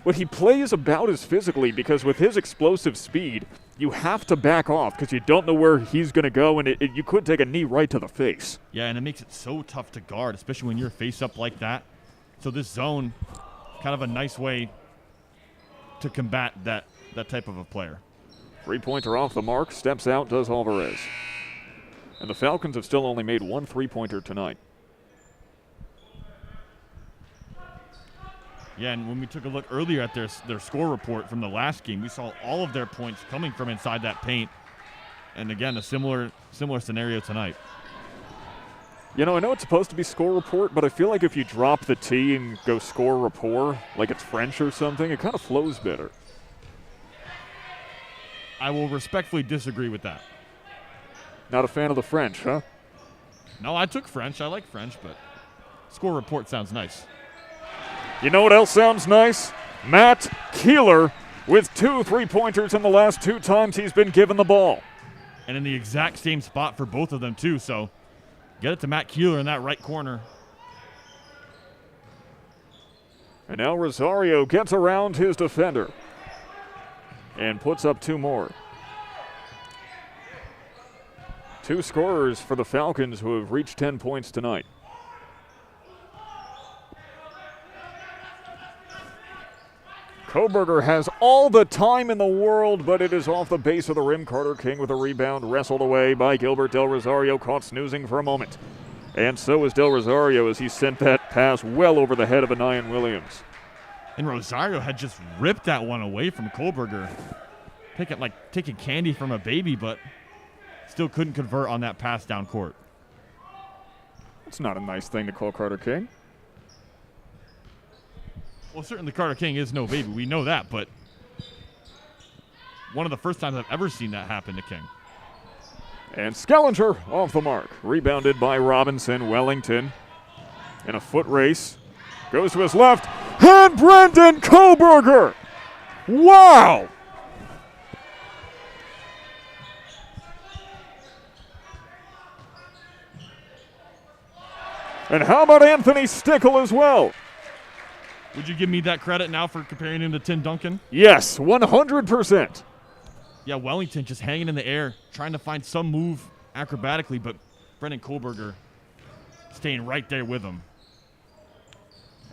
S1: but he plays about as physically because with his explosive speed, you have to back off because you don't know where he's going to go, and you could take a knee right to the face.
S2: Yeah, and it makes it so tough to guard, especially when you're face up like that. So this zone, kind of a nice way to combat that type of a player.
S1: Three-pointer off the mark, steps out, does Alvarez. And the Falcons have still only made 1 3-pointer tonight.
S2: Yeah, and when we took a look earlier at their score report from the last game, we saw all of their points coming from inside that paint. And again, a similar scenario tonight.
S1: You know, I know it's supposed to be score report, but I feel like if you drop the T and go score rapport, like it's French or something, it kind of flows better.
S2: I will respectfully disagree with that.
S1: Not a fan of the French, huh?
S2: No, I took French. I like French, but score report sounds nice.
S1: You know what else sounds nice? Matt Keeler with 2 3-pointers in the last 2 times he's been given the ball.
S2: And in the exact same spot for both of them, too. So get it to Matt Keeler in that right corner.
S1: And now Rosario gets around his defender and puts up 2 more. Two scorers for the Falcons who have reached 10 points tonight. Koberger has all the time in the world, but it is off the base of the rim. Carter King with a rebound, wrestled away by Gilbert Del Rosario, caught snoozing for a moment. And so is Del Rosario as he sent that pass well over the head of Anian Williams.
S2: And Rosario had just ripped that one away from Koberger. Taking candy from a baby, but still couldn't convert on that pass down court.
S1: That's not a nice thing to call Carter King.
S2: Well, certainly Carter King is no baby. We know that, but one of the first times I've ever seen that happen to King.
S1: And Skellinger off the mark. Rebounded by Robinson. Wellington in a foot race. Goes to his left. And Brendan Koberger! Wow! And how about Anthony Stickle as well?
S2: Would you give me that credit now for comparing him to Tim Duncan?
S1: Yes, 100%.
S2: Yeah, Wellington just hanging in the air, trying to find some move acrobatically, but Brendan Koberger staying right there with him.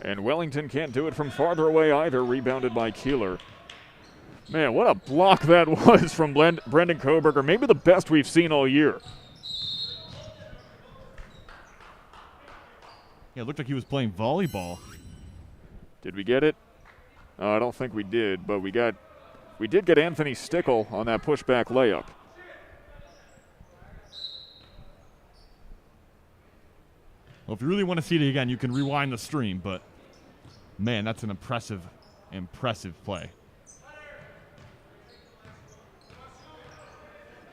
S1: And Wellington can't do it from farther away either, rebounded by Keeler. Man, what a block that was from Brendan Koberger. Maybe the best we've seen all year.
S2: Yeah, it looked like he was playing volleyball.
S1: Did we get it? I don't think we did, but we did get Anthony Stickle on that pushback layup.
S2: Well, if you really want to see it again, you can rewind the stream, but man, that's an impressive play.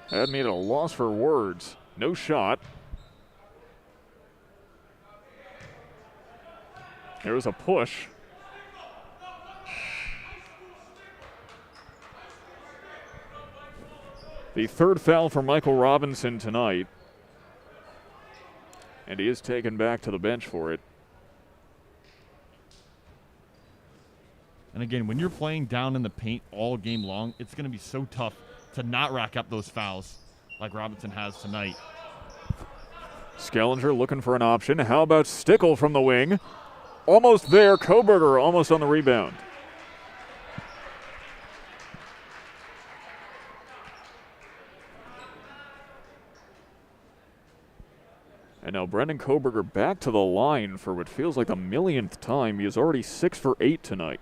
S1: Had me at a loss for words. No shot. There was a push. The third foul for Michael Robinson tonight. And he is taken back to the bench for it.
S2: And again, when you're playing down in the paint all game long, it's going to be so tough to not rack up those fouls like Robinson has tonight.
S1: Skellinger looking for an option. How about Stickle from the wing? Almost there. Koberger almost on the rebound. And now Brendan Koberger back to the line for what feels like the millionth time. He is already 6 for 8 tonight.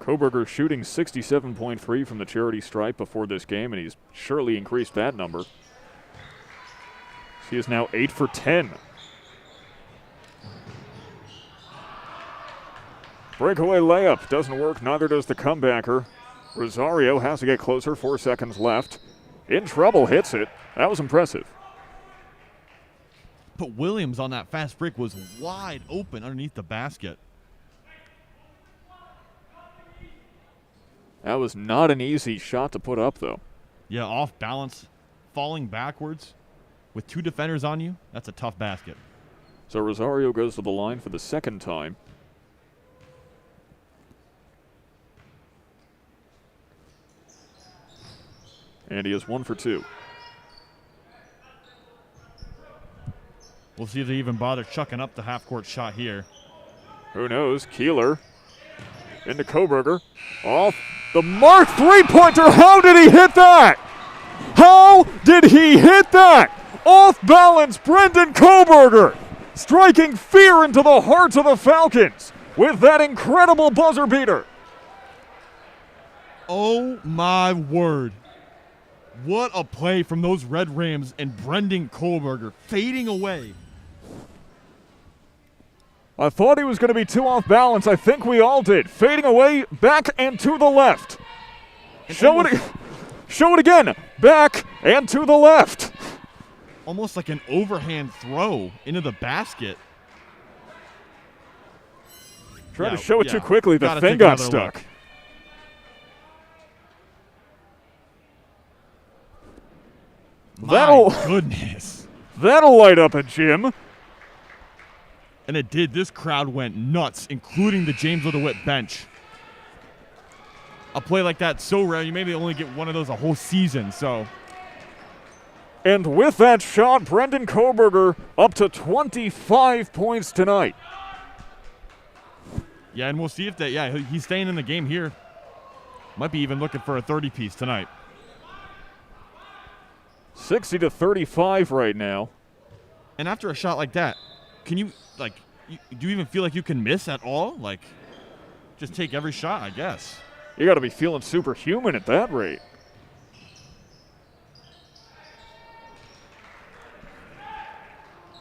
S1: Koberger shooting 67.3 from the charity stripe before this game, and he's surely increased that number. He is now 8 for 10. Breakaway layup doesn't work, neither does the comebacker. Rosario has to get closer, 4 seconds left. In trouble, hits it. That was impressive.
S2: But Williams on that fast break was wide open underneath the basket.
S1: That was not an easy shot to put up, though.
S2: Yeah, off balance, falling backwards. With 2 defenders on you, that's a tough basket.
S1: So Rosario goes to the line for the second time. And he is 1 for 2.
S2: We'll see if they even bother chucking up the half-court shot here.
S1: Who knows? Keeler into Koberger. Off the mark, three-pointer. How did he hit that? How did he hit that? Off balance, Brendan Koberger striking fear into the hearts of the Falcons with that incredible buzzer beater.
S2: Oh my word. What a play from those Red Rams and Brendan Koberger fading away.
S1: I thought he was going to be too off balance. I think we all did. Fading away, back and to the left. Show it again. Back and to the left.
S2: Almost like an overhand throw into the basket.
S1: Tried to show it too quickly. The thing got stuck. That'll
S2: Goodness.
S1: That'll light up a gym.
S2: And it did. This crowd went nuts, including the Jamesville-DeWitt bench. A play like that so rare, you maybe only get one of those a whole season. So,
S1: And with that shot, Brendan Koberger up to 25 points tonight.
S2: yeah, and we'll see if that. Yeah, he's staying in the game here. Might be even looking for a 30-piece tonight.
S1: 60-35 right now.
S2: And after a shot like that, can you do you even feel like you can miss at all? Like, just take every shot, I guess.
S1: You got to be feeling superhuman at that rate.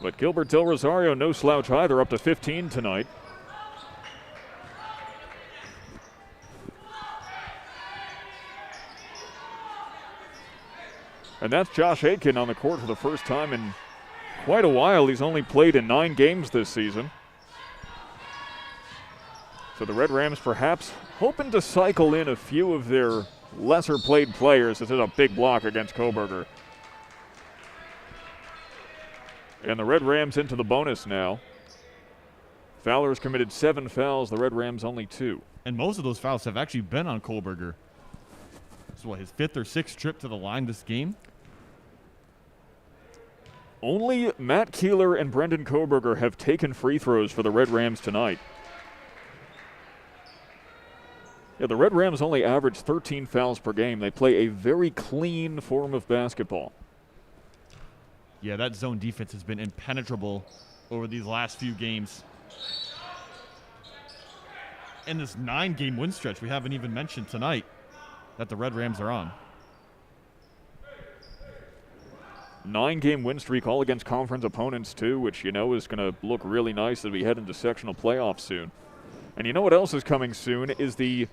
S1: But Gilbert Del Rosario, no slouch either, up to 15 tonight. And that's Josh Aitken on the court for the first time in quite a while. He's only played in 9 games this season. So the Red Rams perhaps hoping to cycle in a few of their lesser played players. This is a big block against Koberger. And the Red Rams into the bonus now. Fowler's committed 7 fouls, the Red Rams only 2.
S2: And most of those fouls have actually been on Koberger. This is what, his 5th or 6th trip to the line this game?
S1: Only Matt Keeler and Brendan Koberger have taken free throws for the Red Rams tonight. Yeah, the Red Rams only average 13 fouls per game. They play a very clean form of basketball.
S2: Yeah, that zone defense has been impenetrable over these last few games. And this 9-game win stretch we haven't even mentioned tonight that the Red Rams are on.
S1: 9-game win streak, all against conference opponents too, which you know is going to look really nice as we head into sectional playoffs soon. And you know what else is coming soon is the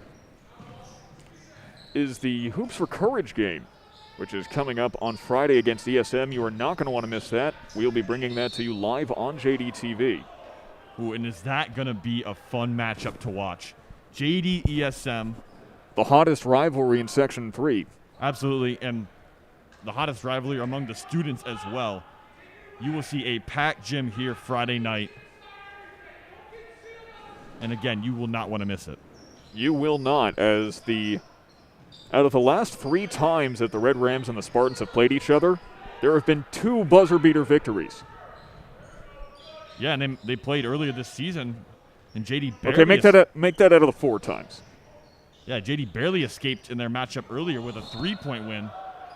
S1: Hoops for Courage game, which is coming up on Friday against ESM. You are not going to want to miss that. We'll be bringing that to you live on JDTV.
S2: Ooh, and is that going to be a fun matchup to watch? JD ESM.
S1: The hottest rivalry in Section 3.
S2: Absolutely, and the hottest rivalry among the students as well. You will see a packed gym here Friday night. And again, you will not want to miss it.
S1: You will not, as out of the last 3 times that the Red Rams and the Spartans have played each other, there have been 2 buzzer beater victories.
S2: Yeah, and they played earlier this season, and JD barely.
S1: Okay, make that out of the 4 times.
S2: Yeah, JD barely escaped in their matchup earlier with a 3-point win.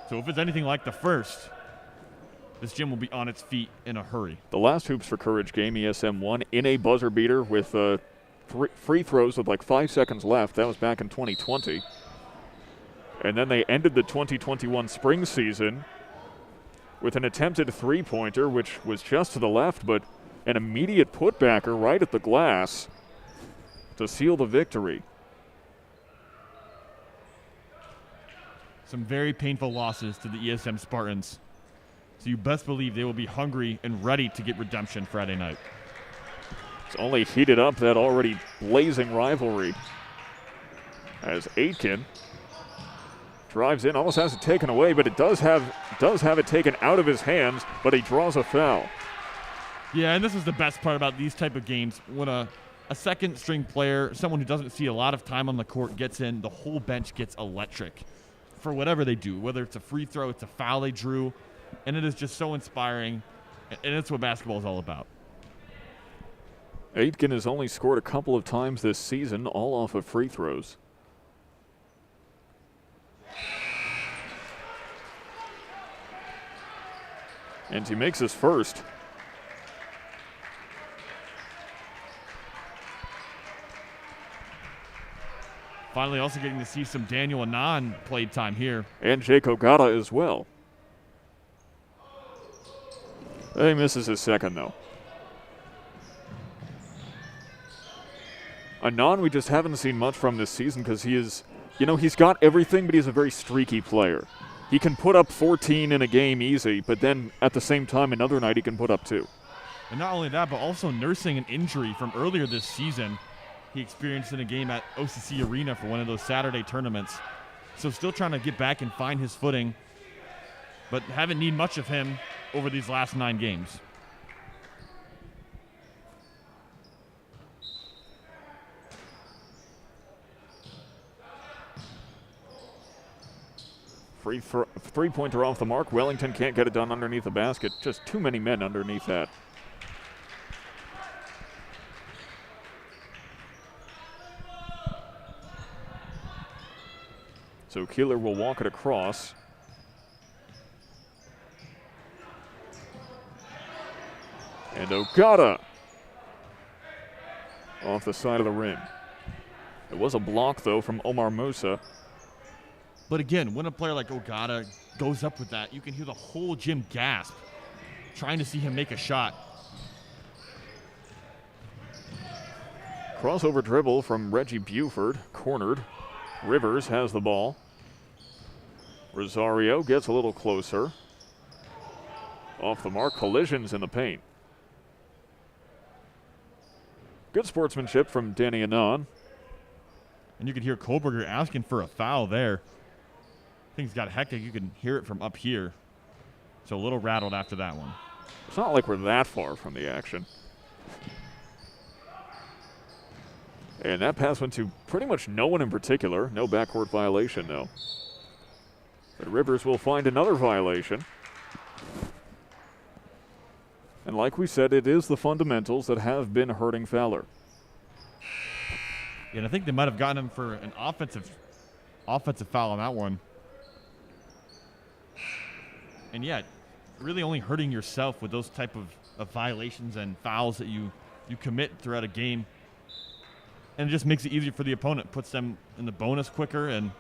S2: So if it's anything like the first, this gym will be on its feet in a hurry.
S1: The last Hoops for Courage game, ESM won in a buzzer beater with free throws with like 5 seconds left. That was back in 2020. And then they ended the 2021 spring season with an attempted 3-pointer, which was just to the left, but an immediate putbacker right at the glass to seal the victory.
S2: Some very painful losses to the ESM Spartans. So you best believe they will be hungry and ready to get redemption Friday night.
S1: It's only heated up that already blazing rivalry as Aitken drives in, almost has it taken away, but it does have it taken out of his hands, but he draws a foul.
S2: Yeah, and this is the best part about these type of games. When a second-string player, someone who doesn't see a lot of time on the court, gets in, the whole bench gets electric for whatever they do, whether it's a free throw, it's a foul they drew, and it is just so inspiring, and it's what basketball is all about.
S1: Aitken has only scored a couple of times this season, all off of free throws. And he makes his first.
S2: Finally also getting to see some Daniel Anand played time here.
S1: And Jake Ogata as well. He misses his second, though. Anand we just haven't seen much from this season because he is, he's got everything, but he's a very streaky player. He can put up 14 in a game easy, but then at the same time, another night he can put up 2.
S2: And not only that, but also nursing an injury from earlier this season he experienced in a game at OCC Arena for one of those Saturday tournaments. So still trying to get back and find his footing. but haven't need much of him over these last 9 games.
S1: Three-pointer off the mark. Wellington can't get it done underneath the basket. Just too many men underneath that. So Keeler will walk it across. And Ogata off the side of the rim. It was a block, though, from Omar Musa.
S2: But again, when a player like Ogata goes up with that, you can hear the whole gym gasp, trying to see him make a shot.
S1: Crossover dribble from Reggie Buford, cornered. Rivers has the ball. Rosario gets a little closer. Off the mark, collisions in the paint. Good sportsmanship from Danny Anand.
S2: And you could hear Kohlberger asking for a foul there. Things got hectic. You can hear it from up here. So a little rattled after that one.
S1: It's not like we're that far from the action. And that pass went to pretty much no one in particular. No backcourt violation, though. But Rivers will find another violation. And like we said, it is the fundamentals that have been hurting Fowler.
S2: Yeah, and I think they might have gotten him for an offensive foul on that one. And yeah, really only hurting yourself with those type of violations and fouls that you commit throughout a game. And it just makes it easier for the opponent, puts them in the bonus quicker, and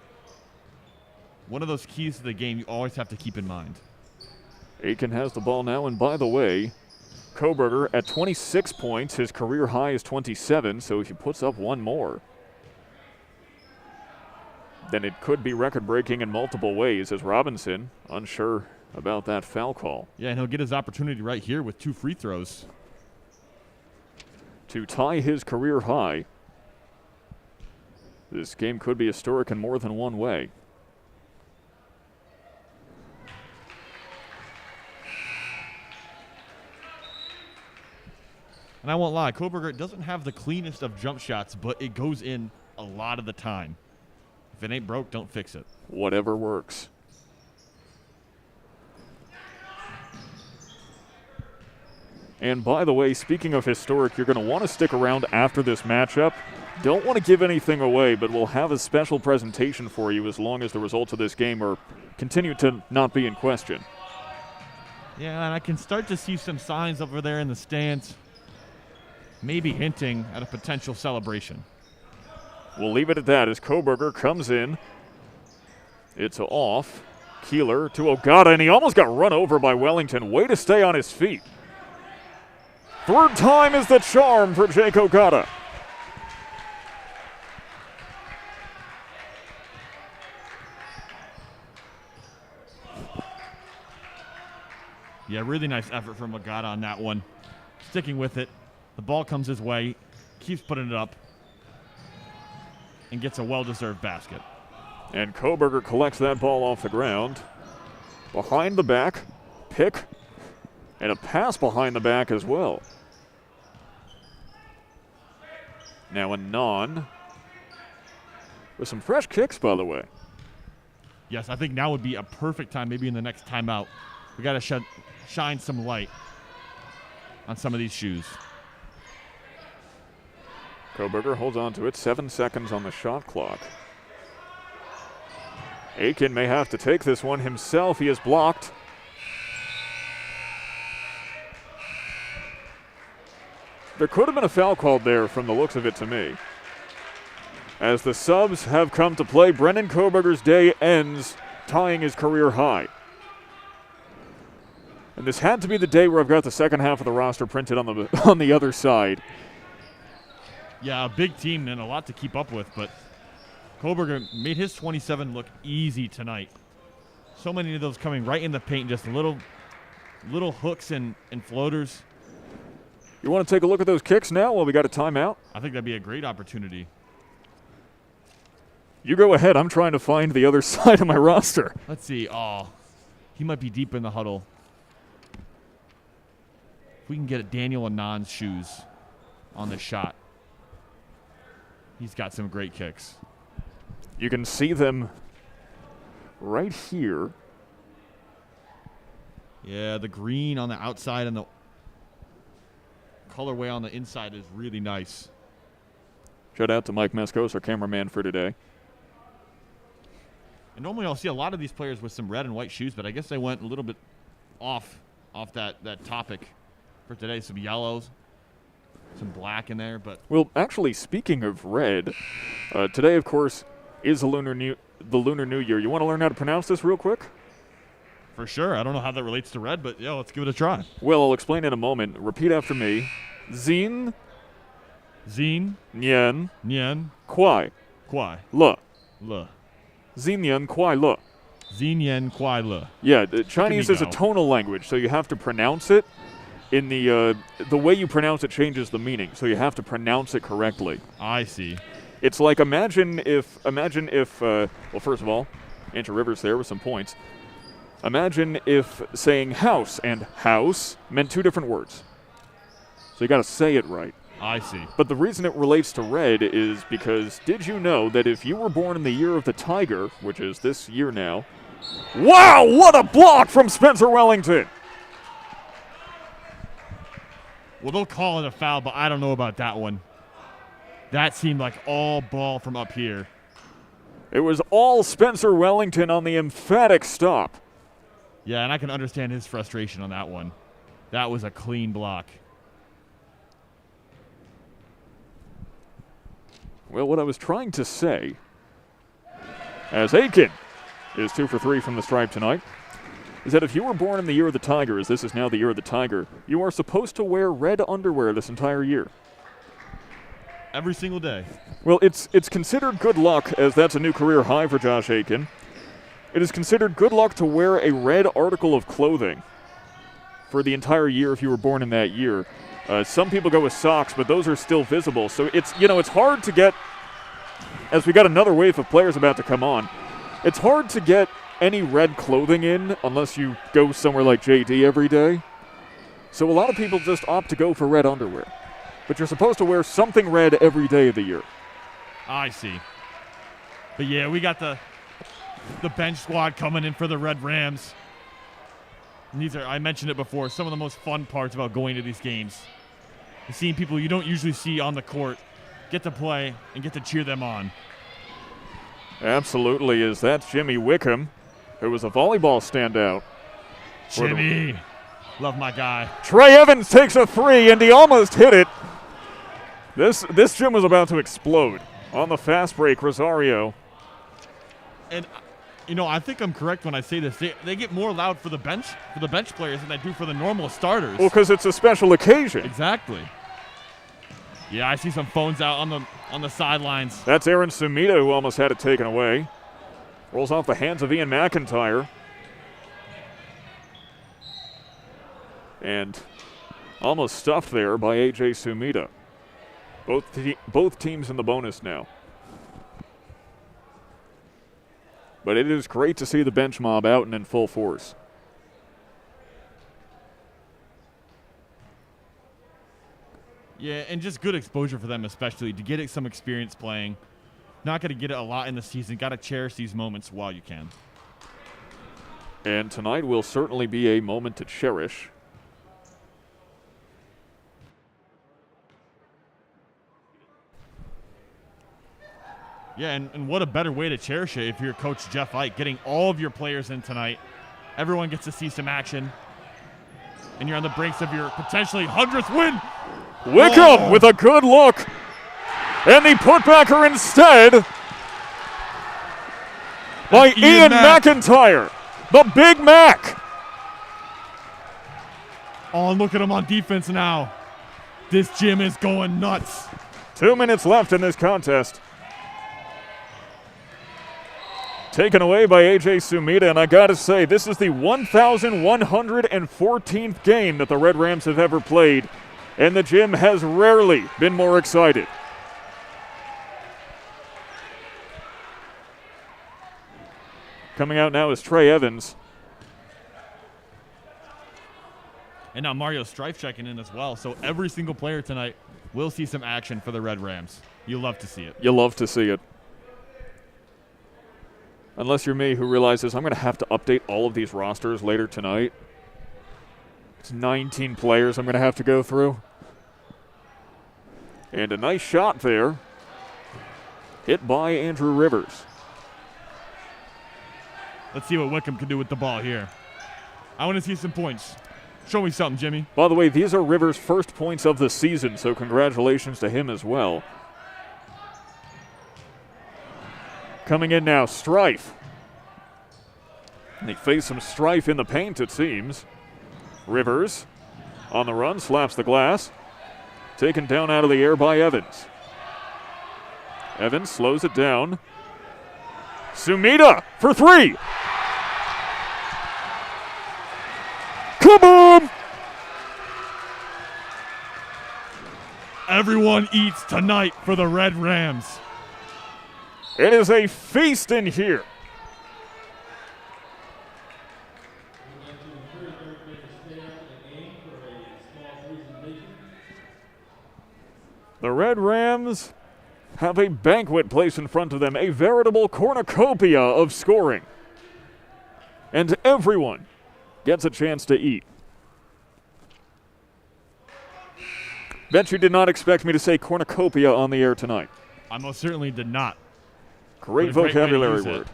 S2: one of those keys to the game you always have to keep in mind.
S1: Aiken has the ball now, and by the way, Kohlberger at 26 points. His career high is 27, so if he puts up one more, then it could be record-breaking in multiple ways, as Robinson unsure about that foul call.
S2: Yeah, and he'll get his opportunity right here with 2 free throws
S1: to tie his career high. This game could be historic in more than one way.
S2: And I won't lie, Kohlberger doesn't have the cleanest of jump shots, but it goes in a lot of the time. If it ain't broke, don't fix it.
S1: Whatever works. And by the way, speaking of historic, you're going to want to stick around after this matchup. Don't want to give anything away, but we'll have a special presentation for you as long as the results of this game are continue to not be in question.
S2: Yeah, and I can start to see some signs over there in the stands, maybe hinting at a potential celebration.
S1: We'll leave it at that as Kohlberger comes in. It's off. Keeler to Ogata, and he almost got run over by Wellington. Way to stay on his feet. Third time is the charm for Jake Ogata.
S2: Yeah, really nice effort from Ogata on that one. Sticking with it. The ball comes his way, keeps putting it up, and gets a well-deserved basket.
S1: And Kohlberger collects that ball off the ground. Behind the back, pick, and a pass behind the back as well. Now Anand with some fresh kicks, by the way.
S2: Yes, I think now would be a perfect time, maybe in the next timeout. We got to shine some light on some of these shoes.
S1: Kohlberger holds on to it. 7 seconds on the shot clock. Aiken may have to take this one himself. He is blocked. There could have been a foul called there from the looks of it to me. As the subs have come to play, Brendan Kohlberger's day ends, tying his career high. And this had to be the day where I've got the second half of the roster printed on the other side.
S2: Yeah, a big team and a lot to keep up with, but Kohlberger made his 27 look easy tonight. So many of those coming right in the paint, just little hooks and floaters.
S1: You want to take a look at those kicks now while we got a timeout?
S2: I think that'd be a great opportunity.
S1: You go ahead. I'm trying to find the other side of my roster.
S2: Let's see. Oh, He might be deep in the huddle. If we can get Daniel Anand's shoes on the shot. He's got some great kicks.
S1: You can see them right here.
S2: Yeah, the green on the outside and the colorway on the inside is really nice.
S1: Shout out to Mike Meskos, our cameraman for today.
S2: And normally I'll see a lot of these players with some red and white shoes, but I guess they went a little bit off that topic for today. Some yellows, some black in there. But
S1: well, actually, speaking of red, today, of course, is the Lunar New Year. You want to learn how to pronounce this real quick?
S2: for sure. I don't know how that relates to red, but yeah, let's give it a try.
S1: Well, I'll explain in a moment. Repeat after me. Zin.
S2: Zin.
S1: Nyen.
S2: Nyen.
S1: Kwai.
S2: Kwai.
S1: Le.
S2: Le.
S1: Zin Nyen Kwai Le.
S2: Zin Yen Kwai Le.
S1: Yeah, Chinese is a tonal language, so you have to pronounce it in the way you pronounce it changes the meaning, so you have to pronounce it correctly.
S2: I see.
S1: It's like imagine if well, first of all, Andrew Rivers there with some points. Imagine if saying house and house meant two different words. So you got to say it right.
S2: I see.
S1: But the reason it relates to red is because did you know that if you were born in the year of the tiger, which is this year now, wow, what a block from Spencer Wellington!
S2: Well, they'll call it a foul, but I don't know about that one. That seemed like all ball from up here.
S1: It was all Spencer Wellington on the emphatic stop.
S2: Yeah, and I can understand his frustration on that one. That was a clean block.
S1: Well, what I was trying to say, as Aiken is 2 for 3 from the stripe tonight, is that if you were born in the year of the tiger, as this is now the year of the tiger, you are supposed to wear red underwear this entire year.
S2: Every single day.
S1: Well, it's considered good luck, as that's a new career high for Josh Aiken. It is considered good luck to wear a red article of clothing for the entire year if you were born in that year. Some people go with socks, but those are still visible. So it's hard to get, as we got another wave of players about to come on, it's hard to get any red clothing in unless you go somewhere like JD every day. So a lot of people just opt to go for red underwear. But you're supposed to wear something red every day of the year.
S2: I see. But yeah, we got the bench squad coming in for the Red Rams. And these are, I mentioned it before, some of the most fun parts about going to these games. And seeing people you don't usually see on the court get to play and get to cheer them on.
S1: Absolutely, as that's Jimmy Wickham, who was a volleyball standout.
S2: Jimmy, love my guy.
S1: Trey Evans takes a three, and he almost hit it. This gym was about to explode. On the fast break, Rosario.
S2: And I think I'm correct when I say this. They get more loud for the bench players than they do for the normal starters.
S1: Well, because it's a special occasion.
S2: Exactly. Yeah, I see some phones out on the sidelines.
S1: That's Aaron Sumida, who almost had it taken away. Rolls off the hands of Ian McIntyre. And almost stuffed there by A.J. Sumida. Both teams in the bonus now. But it is great to see the bench mob out and in full force.
S2: Yeah, and just good exposure for them, especially to get some experience playing. Not going to get it a lot in the season. Got to cherish these moments while you can.
S1: And tonight will certainly be a moment to cherish.
S2: Yeah, and what a better way to cherish it if you're Coach Jeff Ike, getting all of your players in tonight. Everyone gets to see some action. And you're on the brinks of your potentially 100th win.
S1: Wickham with a good look. And the putbacker instead by Ian McIntyre, the Big Mac.
S2: Oh, and look at him on defense now. This gym is going nuts.
S1: 2 minutes left in this contest. Taken away by A.J. Sumida, and I gotta say, this is the 1,114th game that the Red Rams have ever played, and the gym has rarely been more excited. Coming out now is Trey Evans.
S2: And now Mario Strife checking in as well. So every single player tonight will see some action for the Red Rams. You love to see it.
S1: You love to see it. Unless you're me, who realizes I'm going to have to update all of these rosters later tonight. It's 19 players I'm going to have to go through. And a nice shot there. Hit by Andrew Rivers.
S2: Let's see what Wickham can do with the ball here. I want to see some points. Show me something, Jimmy.
S1: By the way, these are Rivers' first points of the season, so congratulations to him as well. Coming in now, Strife. They face some strife in the paint, it seems. Rivers on the run, slaps the glass. Taken down out of the air by Evans. Evans slows it down. Sumida for three. Come on!
S2: Everyone eats tonight for the Red Rams.
S1: It is a feast in here. The Red Rams have a banquet placed in front of them, a veritable cornucopia of scoring. And everyone gets a chance to eat. Bet you did not expect me to say cornucopia on the air tonight.
S2: I most certainly did not.
S1: Great vocabulary word.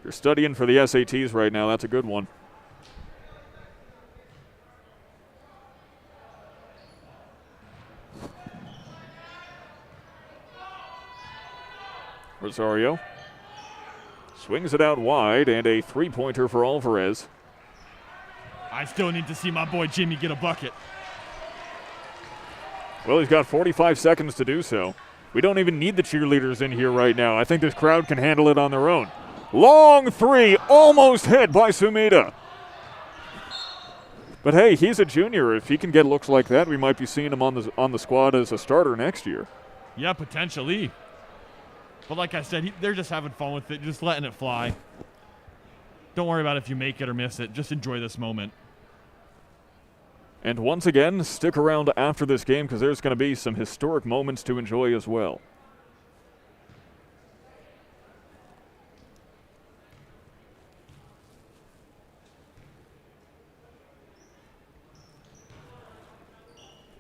S1: You're studying for the SATs right now. That's a good one. Rosario swings it out wide, and a three-pointer for Alvarez.
S2: I still need to see my boy Jimmy get a bucket.
S1: Well, he's got 45 seconds to do so. We don't even need the cheerleaders in here right now. I think this crowd can handle it on their own. Long three, almost hit by Sumida. But hey, he's a junior. If he can get looks like that, we might be seeing him on the squad as a starter next year.
S2: Yeah, potentially. But like I said, they're just having fun with it, just letting it fly. Don't worry about if you make it or miss it. Just enjoy this moment.
S1: And once again, stick around after this game because there's going to be some historic moments to enjoy as well.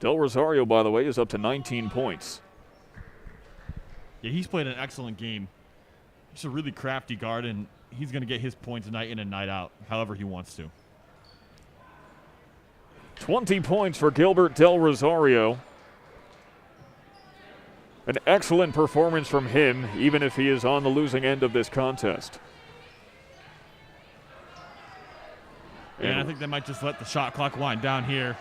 S1: Del Rosario, by the way, is up to 19 points.
S2: Yeah, he's played an excellent game. He's a really crafty guard, and he's going to get his points night in and night out, however he wants to.
S1: 20 points for Gilbert Del Rosario. An excellent performance from him, even if he is on the losing end of this contest.
S2: And I think they might just let the shot clock wind down here.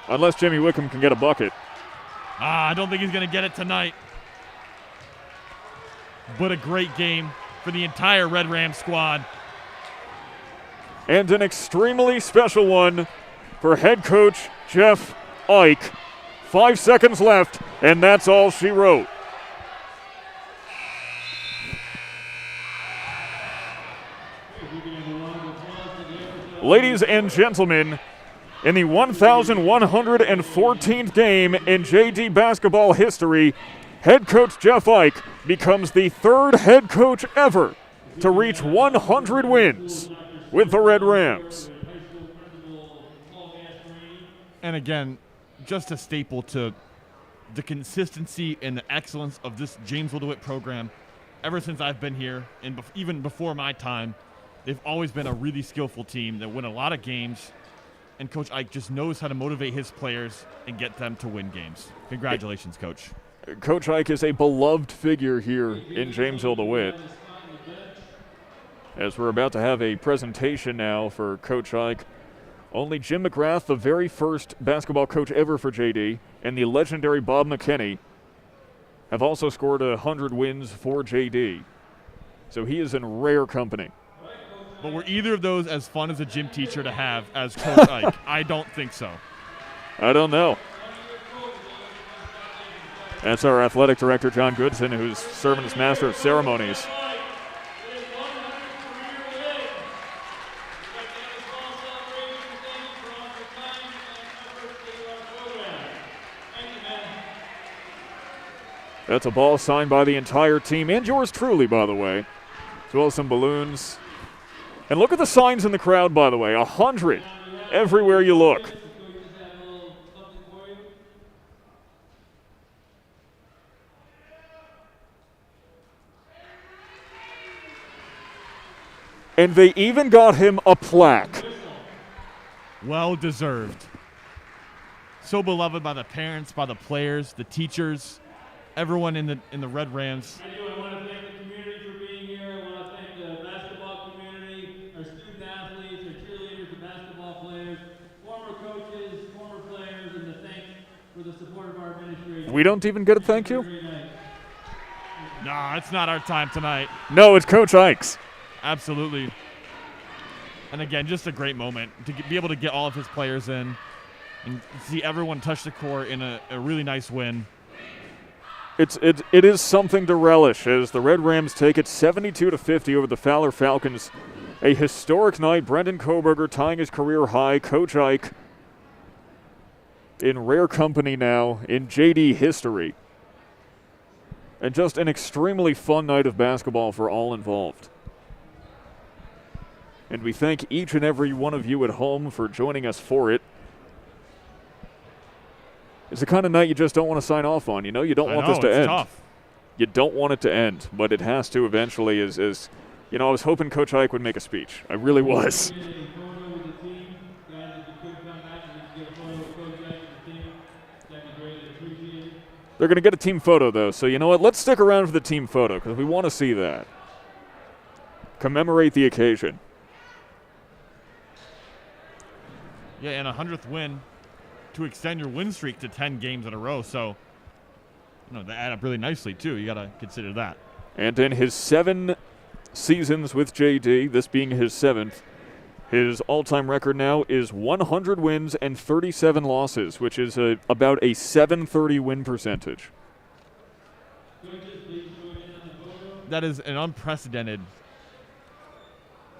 S1: Unless Jimmy Wickham can get a bucket.
S2: I don't think he's going to get it tonight. But a great game for the entire Red Ram squad.
S1: And an extremely special one for head coach Jeff Ike. 5 seconds left, and that's all she wrote. Ladies and gentlemen, in the 1,114th game in JD basketball history, head coach Jeff Ike becomes the third head coach ever to reach 100 wins with the Red Rams.
S2: And again, just a staple to the consistency and the excellence of this Jamesville-DeWitt program. Ever since I've been here, and even before my time, they've always been a really skillful team that win a lot of games, and Coach Ike just knows how to motivate his players and get them to win games. Congratulations, Coach.
S1: Coach Ike is a beloved figure here in Jamesville-DeWitt. As we're about to have a presentation now for Coach Ike. Only Jim McGrath, the very first basketball coach ever for JD, and the legendary Bob McKinney have also scored 100 wins for JD. So he is in rare company.
S2: But were either of those as fun as a gym teacher to have as Coach Ike? I don't think so.
S1: I don't know. That's our athletic director, John Goodson, who's serving as master of ceremonies. That's a ball signed by the entire team, and yours truly, by the way, as well as some balloons. And look at the signs in the crowd, by the way, 100 everywhere you look. And they even got him a plaque.
S2: Well deserved. So beloved by the parents, by the players, the teachers, everyone in the Red Rams.
S3: I want to thank the community for being here. I want to thank the basketball community, our student athletes, our cheerleaders, the basketball players, former coaches, former players, and to thank for the support of our administration.
S1: We don't even get a thank you?
S2: Nah, it's not our time tonight.
S1: No, it's Coach Ike's.
S2: Absolutely. And again, just a great moment to be able to get all of his players in and see everyone touch the court in a really nice win.
S1: It is something to relish as the Red Rams take it 72-50 over the Fowler Falcons. A historic night. Brendan Koberger tying his career high. Coach Ike in rare company now in JD history. And just an extremely fun night of basketball for all involved. And we thank each and every one of you at home for joining us for it. It's the kind of night you just don't want to sign off on. You know, you don't want this to end.
S2: Tough.
S1: You don't want it to end, but it has to eventually. As you know, I was hoping Coach Ike would make a speech. I really was. They're going to get a team photo, though. So you know what? Let's stick around for the team photo because we want to see that. Commemorate the occasion.
S2: Yeah, and a 100th win to extend your win streak to 10 games in a row. So, you know, they add up really nicely, too. You got to consider that.
S1: And in his 7 seasons with JD, this being his 7th, his all-time record now is 100 wins and 37 losses, which is about a .730 win percentage.
S2: That is an unprecedented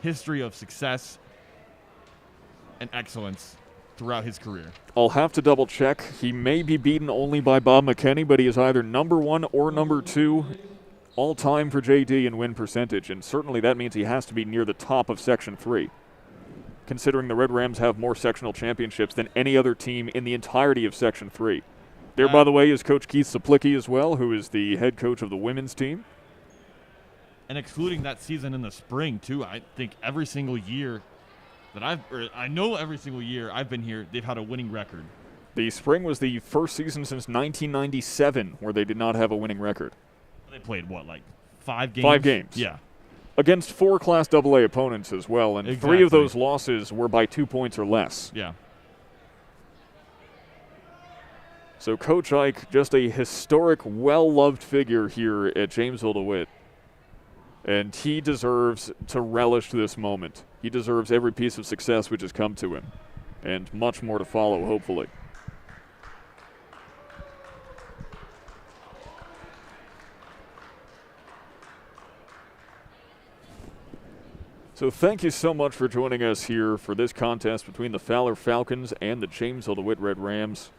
S2: history of success and excellence throughout his career.
S1: I'll have to double check. He may be beaten only by Bob McKinney, but he is either number 1 or number 2 all time for JD in win percentage, and certainly that means he has to be near the top of Section 3, considering the Red Rams have more sectional championships than any other team in the entirety of Section 3. There, by the way, is Coach Keith Saplicki as well, who is the head coach of the women's team.
S2: And excluding that season in the spring, too, I think every single year that I know every single year I've been here, they've had a winning record.
S1: The spring was the first season since 1997 where they did not have a winning record.
S2: They played, what, like 5 games?
S1: 5 games.
S2: Yeah.
S1: Against 4 Class AA opponents as well, and
S2: Exactly.
S1: 3 of those losses were by 2 points or less.
S2: Yeah.
S1: So Coach Ike, just a historic, well-loved figure here at Jamesville-DeWitt. And he deserves to relish this moment. He deserves every piece of success which has come to him, and much more to follow, hopefully. So thank you so much for joining us here for this contest between the Fowler Falcons and the Jamesville-DeWitt Red Rams.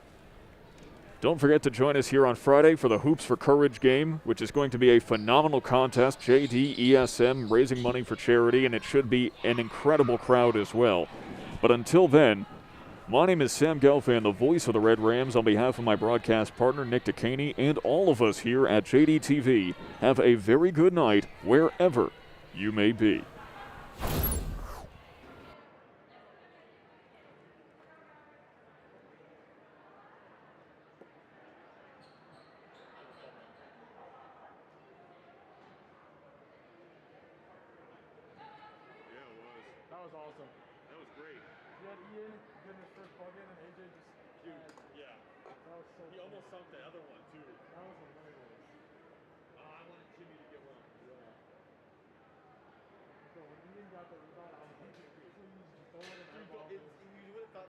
S1: Don't forget to join us here on Friday for the Hoops for Courage game, which is going to be a phenomenal contest. JD ESM raising money for charity, and it should be an incredible crowd as well. But until then, my name is Sam Gelfand, the voice of the Red Rams. On behalf of my broadcast partner, Nick Dekaney, and all of us here at JD TV, have a very good night wherever you may be.
S2: That was awesome. That was great. You had Ian getting his first plug in, and AJ just. Dude, yeah. That was so. He almost sunk the other one, too. That was hilarious. I wanted Jimmy to get one. Yeah. So when Ian got the rebound.